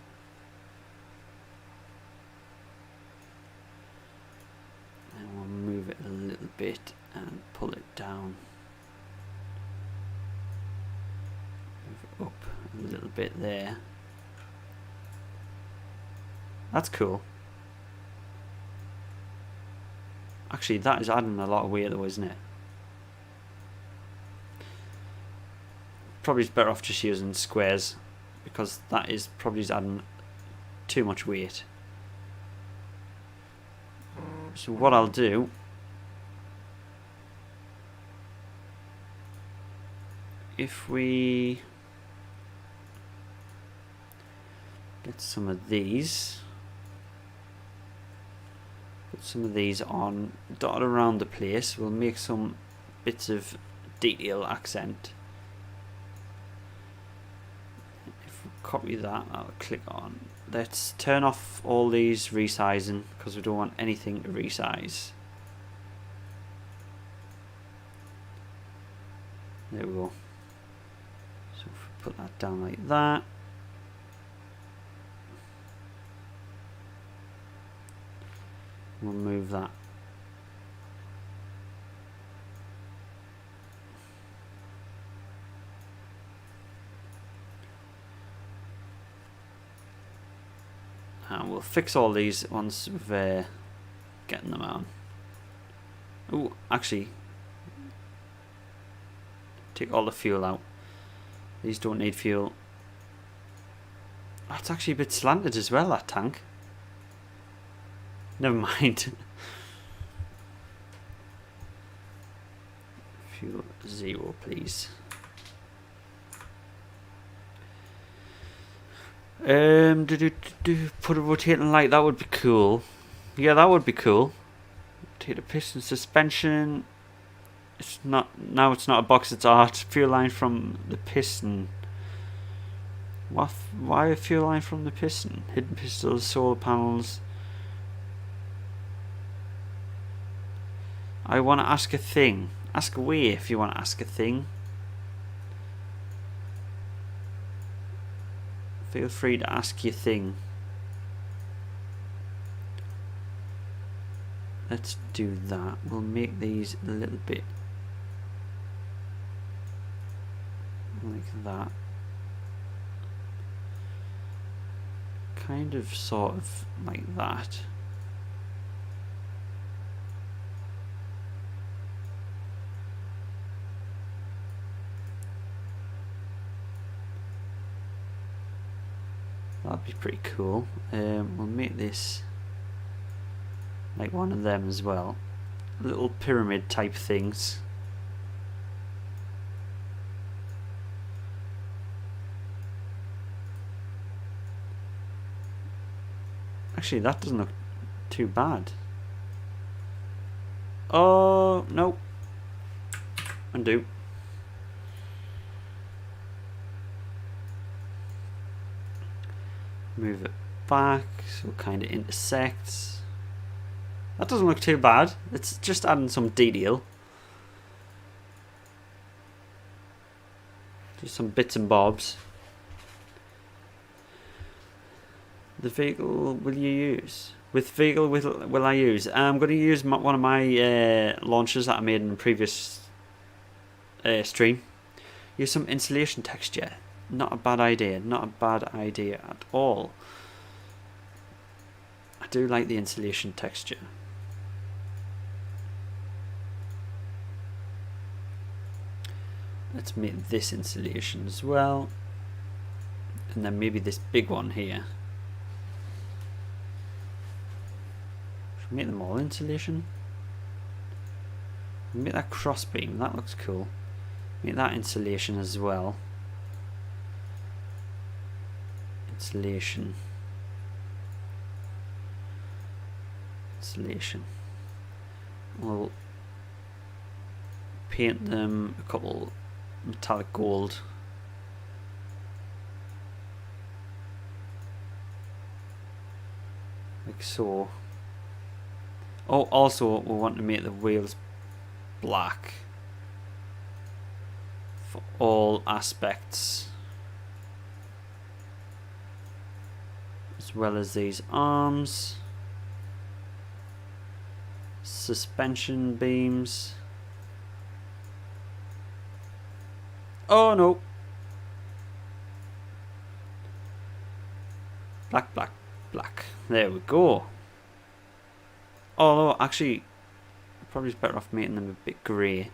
And we'll move it a little bit and pull it down. Move it up a little bit there. That's cool. Actually, that is adding a lot of weight though, isn't it? Probably better off just using squares, because that is probably adding too much weight. So what I'll do, if we get some of these, put some of these on, dotted around the place, we'll make some bits of detail accent. If we copy that, I'll click on. Let's turn off all these resizing, because we don't want anything to resize. There we go. So if we put that down like that. We'll move that. And we'll fix all these once we've getting them on. Oh, actually, take all the fuel out. These don't need fuel. Oh, it's actually a bit slanted as well, that tank. Never mind. Fuel 0, please. Put a rotating light. That would be cool. Yeah, that would be cool. Take the piston suspension. It's not now. It's not a box. It's art. Fuel line from the piston. What? Why a fuel line from the piston? Hidden pistols, solar panels. I want to ask a thing. Ask away if you want to ask a thing. Feel free to ask your thing. Let's do that. We'll make these a little bit like that. Kind of, sort of like that. That'd be pretty cool. We'll make this like one of them as well. Little pyramid type things. Actually, that doesn't look too bad. Oh, no. Undo. Move it back so it kind of intersects. That doesn't look too bad. It's just adding some detail. Just some bits and bobs. The vehicle will you use? With vehicle will I use? I'm going to use one of my launchers that I made in the previous stream. Use some insulation texture. Not a bad idea. Not a bad idea at all. I do like the insulation texture. Let's make this insulation as well. And then maybe this big one here. Should we make them all insulation? Make that crossbeam. That looks cool. Make that insulation as well. Insulation. We'll paint them a couple metallic gold. Like so. Oh, also we want to make the wheels black for all aspects, as well as these arms, suspension beams. Oh no! Black, black, black. There we go. Although, actually, probably better off making them a bit grey.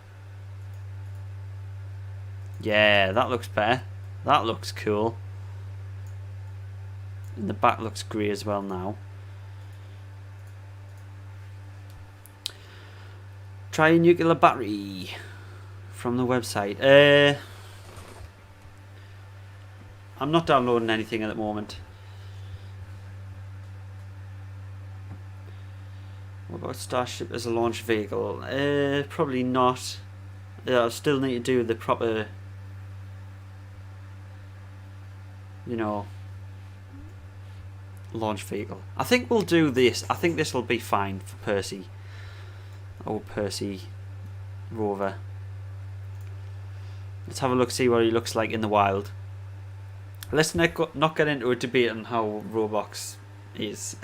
Yeah, that looks better. That looks cool. And the back looks grey as well now. Try a nuclear battery from the website. I'm not downloading anything at the moment. What about Starship as a launch vehicle? Probably not. I still need to do the proper, you know, launch vehicle. I think we'll do this. I think this will be fine for Percy. Oh, Percy Rover. Let's have a look, see what he looks like in the wild. Let's not get into a debate on how Roblox is.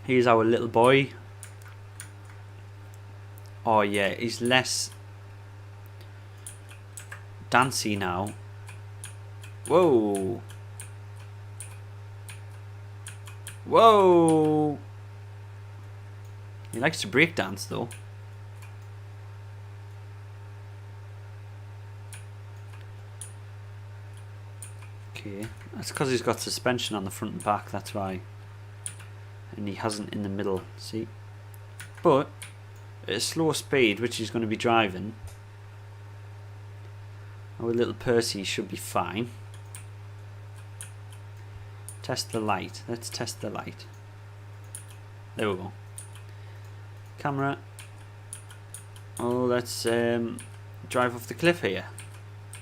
Here's our little boy. Oh yeah, he's less dancey now. Whoa. Whoa. He likes to break dance though. Okay, that's because he's got suspension on the front and back, that's why. And he hasn't in the middle, see? But at a slow speed, which he's going to be driving, our little Percy should be fine. Test the light. Let's test the light. There we go. Camera. Oh, let's drive off the cliff here.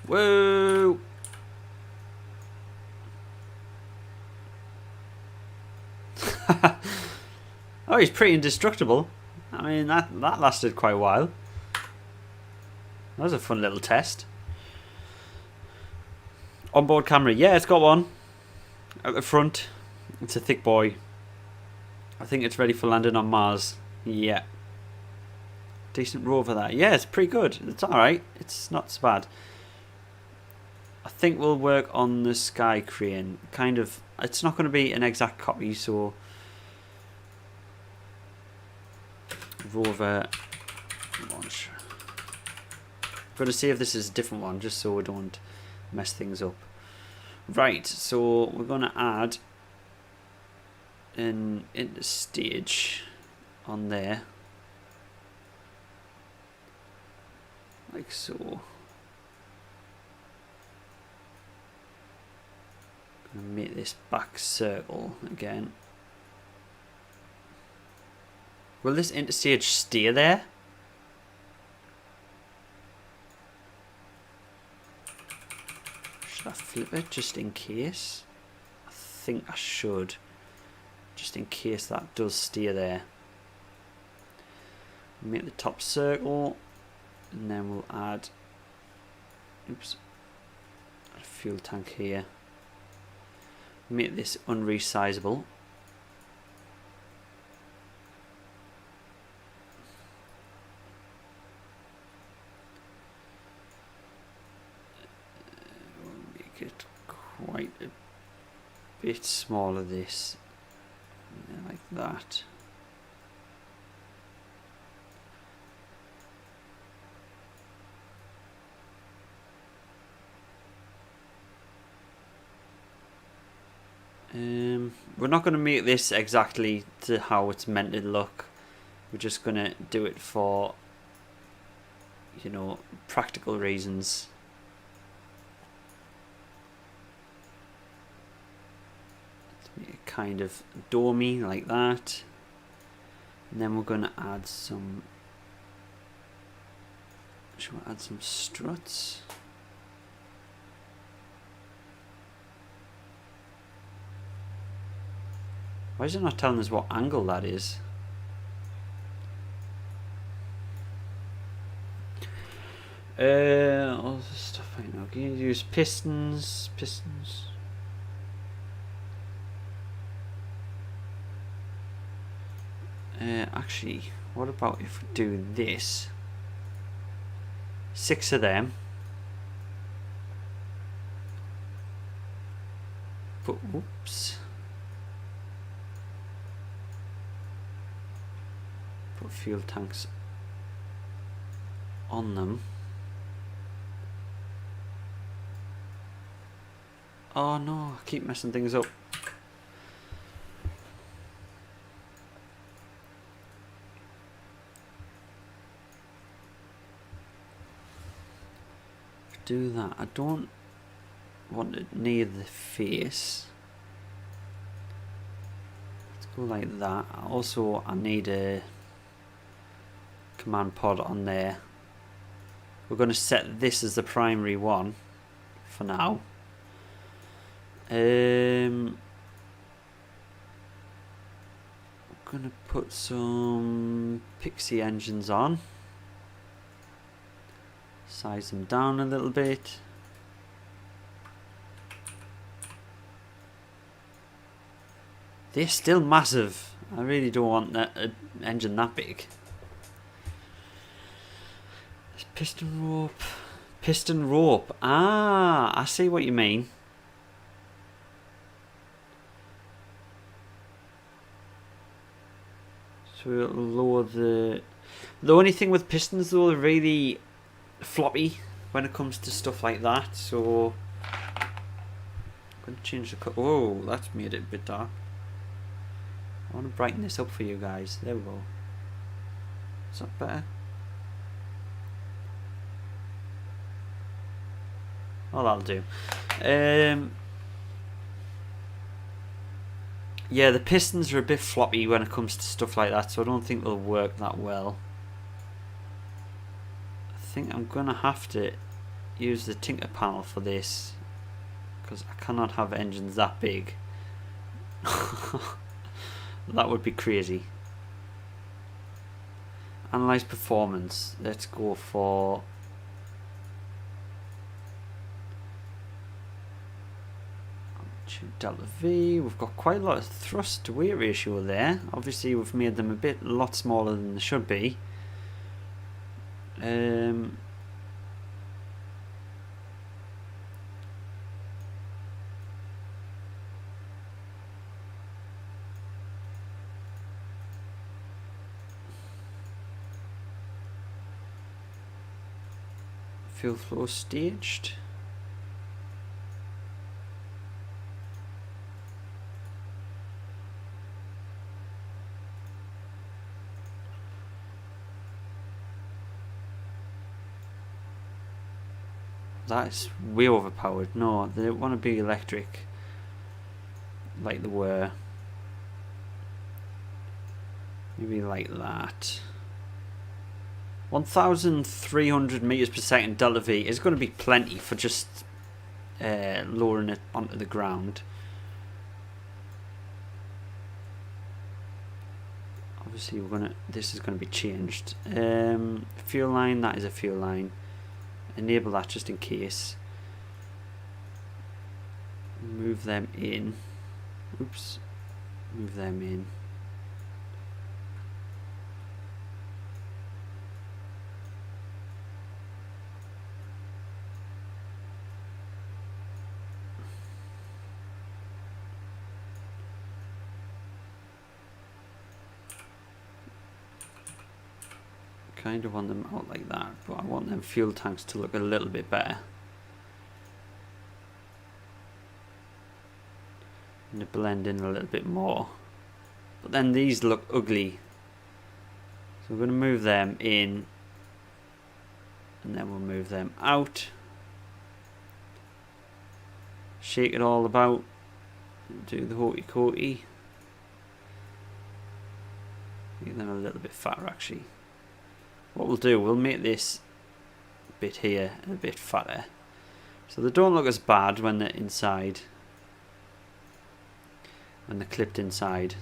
Whoa! Oh, he's pretty indestructible. I mean, that lasted quite a while. That was a fun little test. Onboard camera. Yeah, it's got one. At the front. It's a thick boy. I think it's ready for landing on Mars. Yeah. Decent rover that. Yeah, it's pretty good. It's alright. It's not so bad. I think we'll work on the Sky Crane. Kind of. It's not going to be an exact copy, so... Rover launch. Got to see if this is a different one, just so we don't mess things up. Right, so we're going to add an interstage on there, like so. Going to make this back circle again. Will this interstage stay there? Should I flip it just in case? I think I should. Just in case that does stay there. Make the top circle. And then we'll add... Oops. Add a fuel tank here. Make this unresizable. Quite a bit smaller, this, like that. We're not going to make this exactly to how it's meant to look. We're just going to do it for you know, practical reasons. Let's make it kind of domey like that. And then we're going to add some, should we add some struts? Why is it not telling us what angle that is? All this stuff I know. Can you use pistons? Actually, what about if we do this? 6 of them. But oops. Put fuel tanks on them. Oh no, I keep messing things up. Do that. I don't want it near the face. Let's go like that. Also, I need a command pod on there. We're going to set this as the primary one for now. I'm going to put some Pixie engines on. Size them down a little bit. They're still massive. I really don't want that engine that big. This piston rope. Piston rope. Ah, I see what you mean. So we'll lower the only thing with pistons though, they're really floppy when it comes to stuff like that. So I'm going to change the color. Oh, that's made it a bit dark. I want to brighten this up for you guys. There we go. Is that better? Oh, that'll do. Yeah, the pistons are a bit floppy when it comes to stuff like that, so I don't think they'll work that well. I think I'm going to have to use the tinker panel for this, because I cannot have engines that big. That would be crazy. Analyze performance. Let's go for delta V. We've got quite a lot of thrust to weight ratio there. Obviously we've made them a lot smaller than they should be. Fuel flow staged. That is way overpowered. No, they want to be electric like they were. Maybe like that. 1,300 meters per second delta V is going to be plenty for just lowering it onto the ground. Obviously this is going to be changed. Fuel line, that is a fuel line. Enable that just in case. Move them in. Oops. Move them in. Kind of want them out like that, but I want them fuel tanks to look a little bit better. And to blend in a little bit more. But then these look ugly. So we're going to move them in and then we'll move them out. Shake it all about. Do the hokey cokey. Make them a little bit fatter actually. What we'll do, we'll make this bit here a bit fatter, so they don't look as bad when they're inside, when they're clipped inside.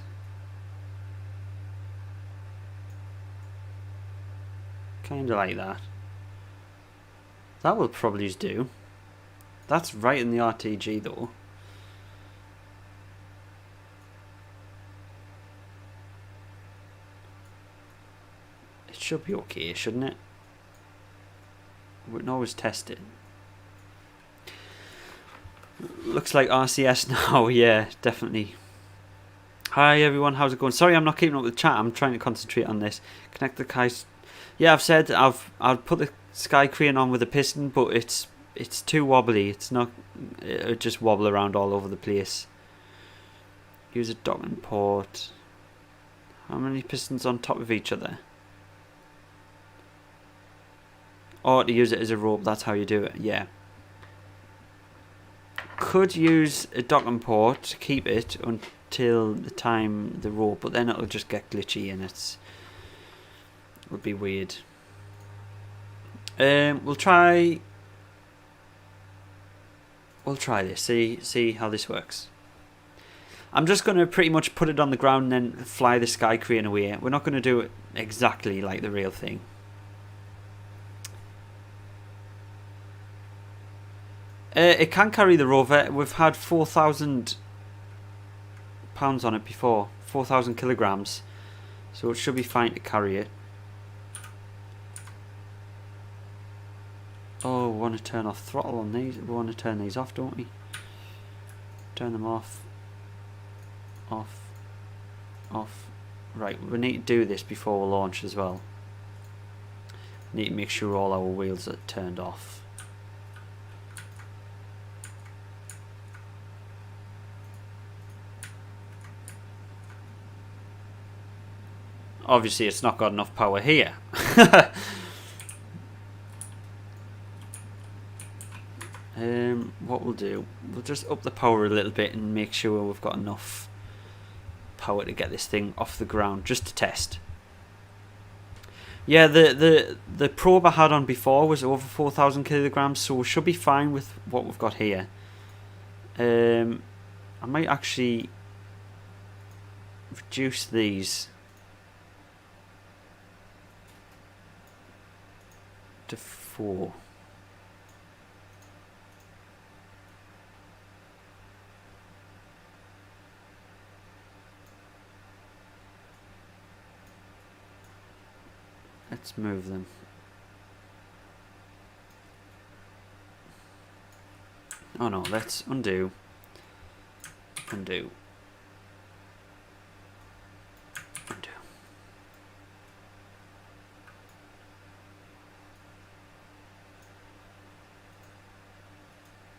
Kinda like that. That will probably just do. That's right in the RTG though. It should be okay, shouldn't it? We can always test it. Looks like RCS now. Yeah, definitely. Hi everyone, how's it going? Sorry I'm not keeping up with the chat. I'm trying to concentrate on this. Connect the guys. Yeah, I've said I'll put the Sky Crane on with a piston, but it's too wobbly. It's not. It'll just wobble around all over the place. Use a docking port. How many pistons on top of each other? Or to use it as a rope, that's how you do it, yeah. Could use a docking port to keep it until the time the rope, but then it'll just get glitchy and it'll be weird. We'll try this, see how this works. I'm just going to pretty much put it on the ground and then fly the Sky Crane away. We're not going to do it exactly like the real thing. It can carry the Rover. We've had 4,000 pounds on it before, 4,000 kilograms, so it should be fine to carry it. Oh, we want to turn off throttle on these. We want to turn these off, don't we? Turn them off. Off. Off. Right, we need to do this before we launch as well. Need to make sure all our wheels are turned off. Obviously it's not got enough power here. What we'll do, we'll just up the power a little bit and make sure we've got enough power to get this thing off the ground, just to test. Yeah, the probe I had on before was over 4,000 kilograms, so we should be fine with what we've got here. I might actually reduce these to 4. Let's move them. Oh no, let's undo. Undo. Undo.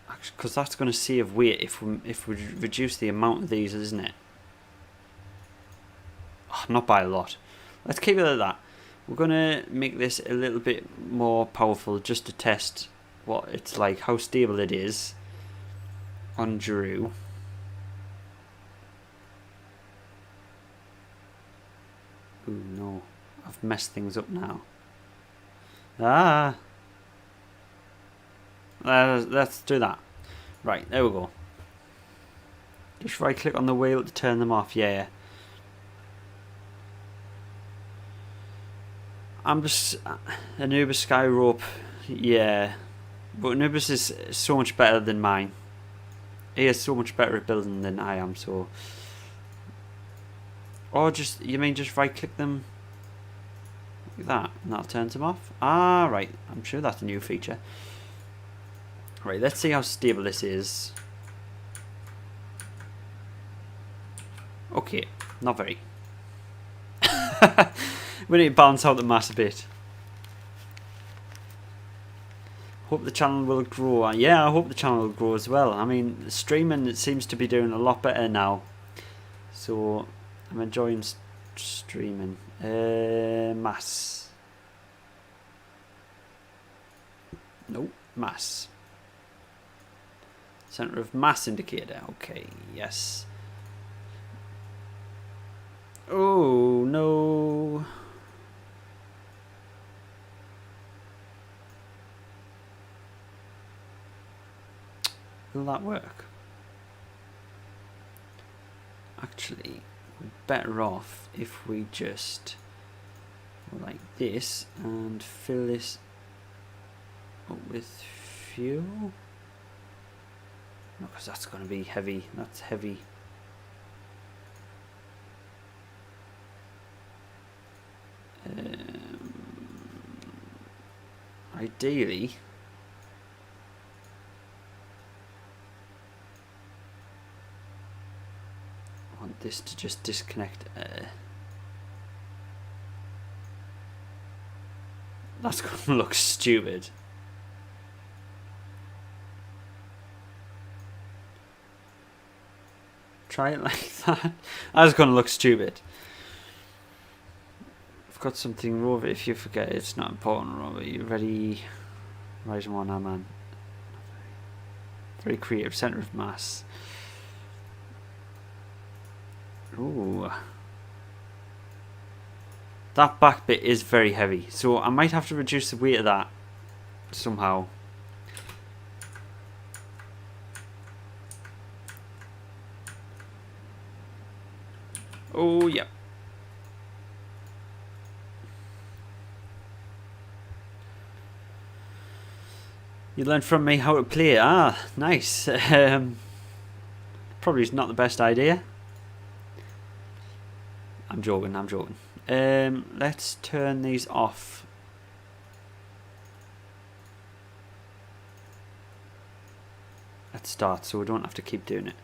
Actually, because that's going to save weight if we reduce the amount of these, isn't it? Oh, not by a lot. Let's keep it at that. We're going to make this a little bit more powerful just to test what it's like, how stable it is on Drew. Ooh, no. I've messed things up now. Ah! Let's do that. Right, there we go. Just right click on the wheel to turn them off, yeah. I'm just Anubis Sky Rope, yeah, but Anubis is so much better than mine. He is so much better at building than I am, so. Or just, you mean just right click them like that and that'll turn them off? Ah, right, I'm sure that's a new feature. Right, let's see how stable this is. Okay, not very. We need to balance out the mass a bit. Hope the channel will grow. Yeah, I hope the channel will grow as well. I mean, streaming, it seems to be doing a lot better now. So, I'm enjoying streaming. Mass. mass. Center of mass indicator. Okay, yes. Oh no. Will that work? Actually, we're better off if we just go like this and fill this up with fuel. No, because that's going to be heavy. That's heavy. Ideally, I want this to just disconnect. That's going to look stupid. Try it like that. That's going to look stupid. I've got something, Rover. If you forget, it's not important, Rover. You ready? Rising one, man. Very creative. Center of mass. Ooh. That back bit is very heavy, so I might have to reduce the weight of that somehow. Oh, yeah. You learned from me how to play. Ah, nice. Probably not the best idea. I'm joking, I'm joking. Let's turn these off. Let's start so we don't have to keep doing it.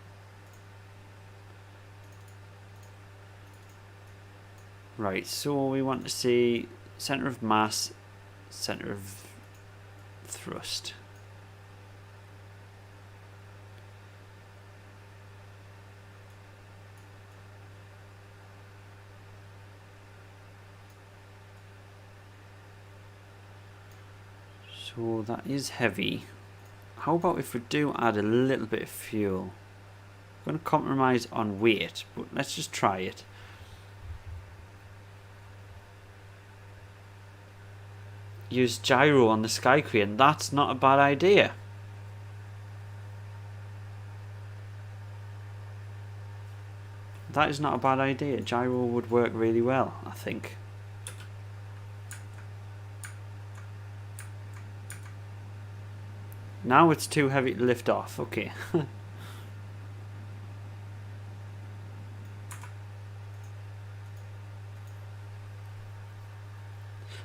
Right, so we want to see center of mass, center of thrust. So that is heavy. How about if we do add a little bit of fuel? I'm going to compromise on weight, but let's just try it. Use gyro on the Sky Crane. That's not a bad idea. That is not a bad idea. Gyro would work really well, I think. Now it's too heavy to lift off. Okay.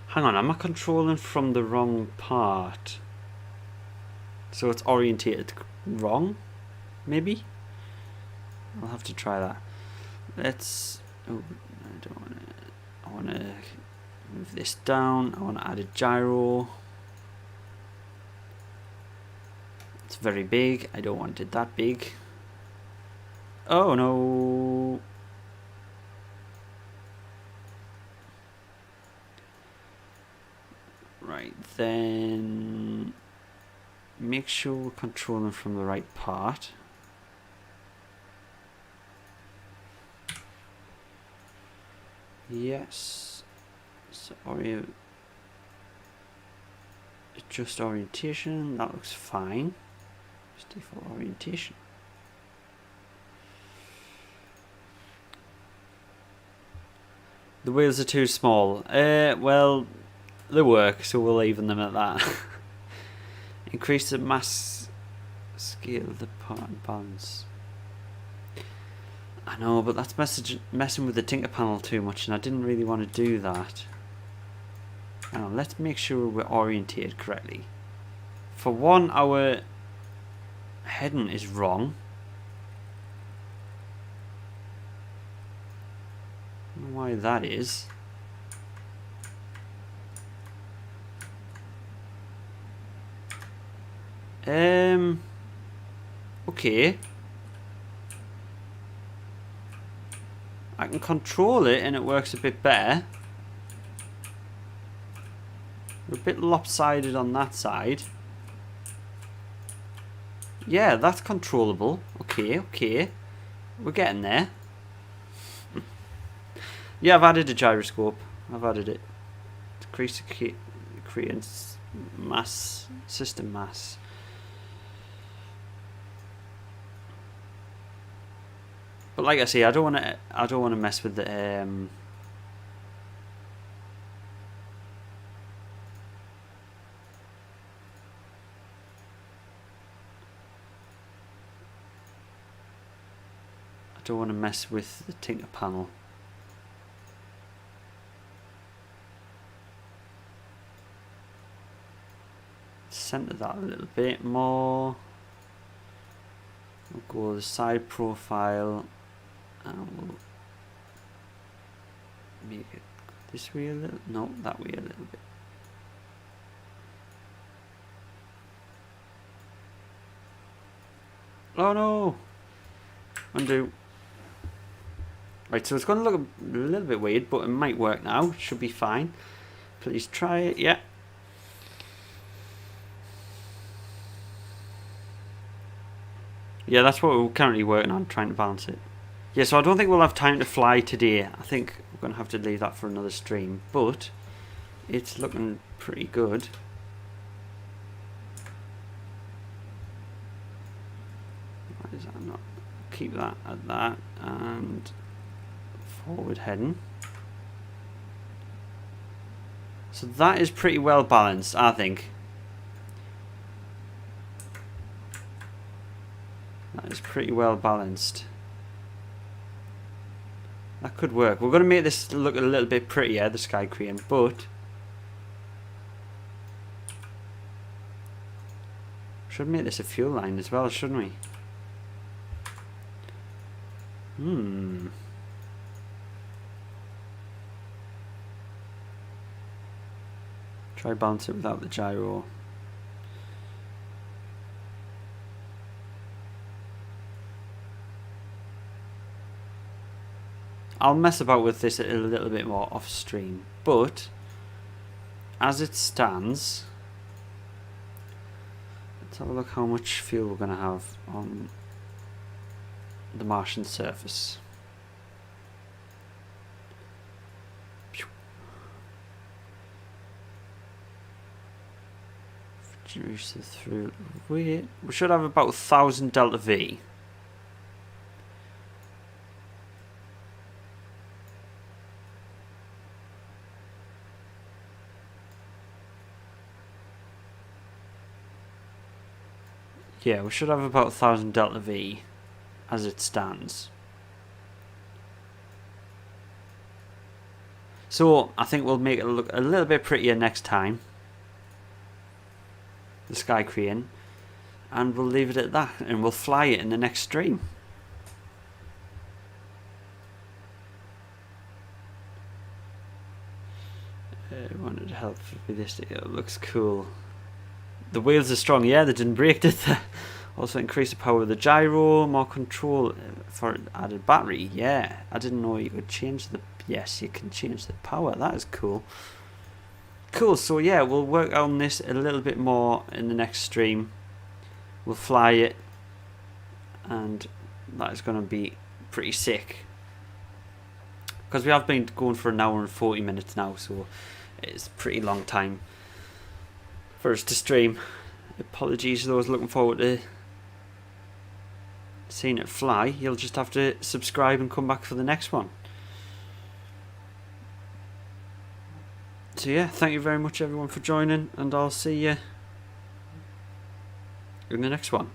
Hang on, am I controlling from the wrong part? So it's orientated wrong? Maybe? I'll have to try that. Let's... Oh, I don't want to... I want to move this down. I want to add a gyro. It's very big. I don't want it that big. Oh no! Right, then make sure we're controlling from the right part. Yes. So adjust orientation. That looks fine. Just default orientation. The wheels are too small. Well, they work, so we'll even them at that. Increase the mass scale of the part and balance. I know, but that's messing with the tinker panel too much, and I didn't really want to do that. Now, let's make sure we're orientated correctly. For one, our heading is wrong. I don't know why that is. Okay. I can control it and it works a bit better. We're a bit lopsided on that side. Yeah, that's controllable. Okay, okay. We're getting there. Yeah, I've added a gyroscope. I've added it. Decrease the creating mass, system mass. But like I say, I don't want to mess with the I don't want to mess with the tinker panel. Center that a little bit more. We'll go to the side profile and we'll make it this way a little, no, that way a little bit. Oh no! Undo. Right, so it's going to look a little bit weird, but it might work now. Should be fine. Please try it. Yeah. Yeah, that's what we're currently working on, trying to balance it. Yeah, so I don't think we'll have time to fly today. I think we're going to have to leave that for another stream, but it's looking pretty good. Why is that not? Keep that at that, and forward heading. So that is pretty well balanced, I think. That is pretty well balanced. That could work. We're going to make this look a little bit prettier, the sky crane, but should make this a fuel line as well, shouldn't we? Try balance it without the gyro. I'll mess about with this a little bit more off stream, but as it stands, let's have a look how much fuel we're going to have on the Martian surface. Reduce it through. We should have about 1,000 delta V. Yeah, we should have about 1,000 delta V as it stands. So I think we'll make it look a little bit prettier next time, the sky crane, and we'll leave it at that, and we'll fly it in the next stream. I wanted to help with this. It looks cool. The wheels are strong. Yeah, they didn't break, did they? Also increase the power of the gyro, more control for added battery. Yeah, I didn't know you could change the. Yes, you can change the power. That is cool. Cool. So yeah, we'll work on this a little bit more in the next stream. We'll fly it, and that is going to be pretty sick. Because we have been going for an hour and 40 minutes now, so it's a pretty long time for us to stream. Apologies to those looking forward to seeing it fly. You'll just have to subscribe and come back for the next one. So yeah, thank you very much everyone for joining, and I'll see you in the next one.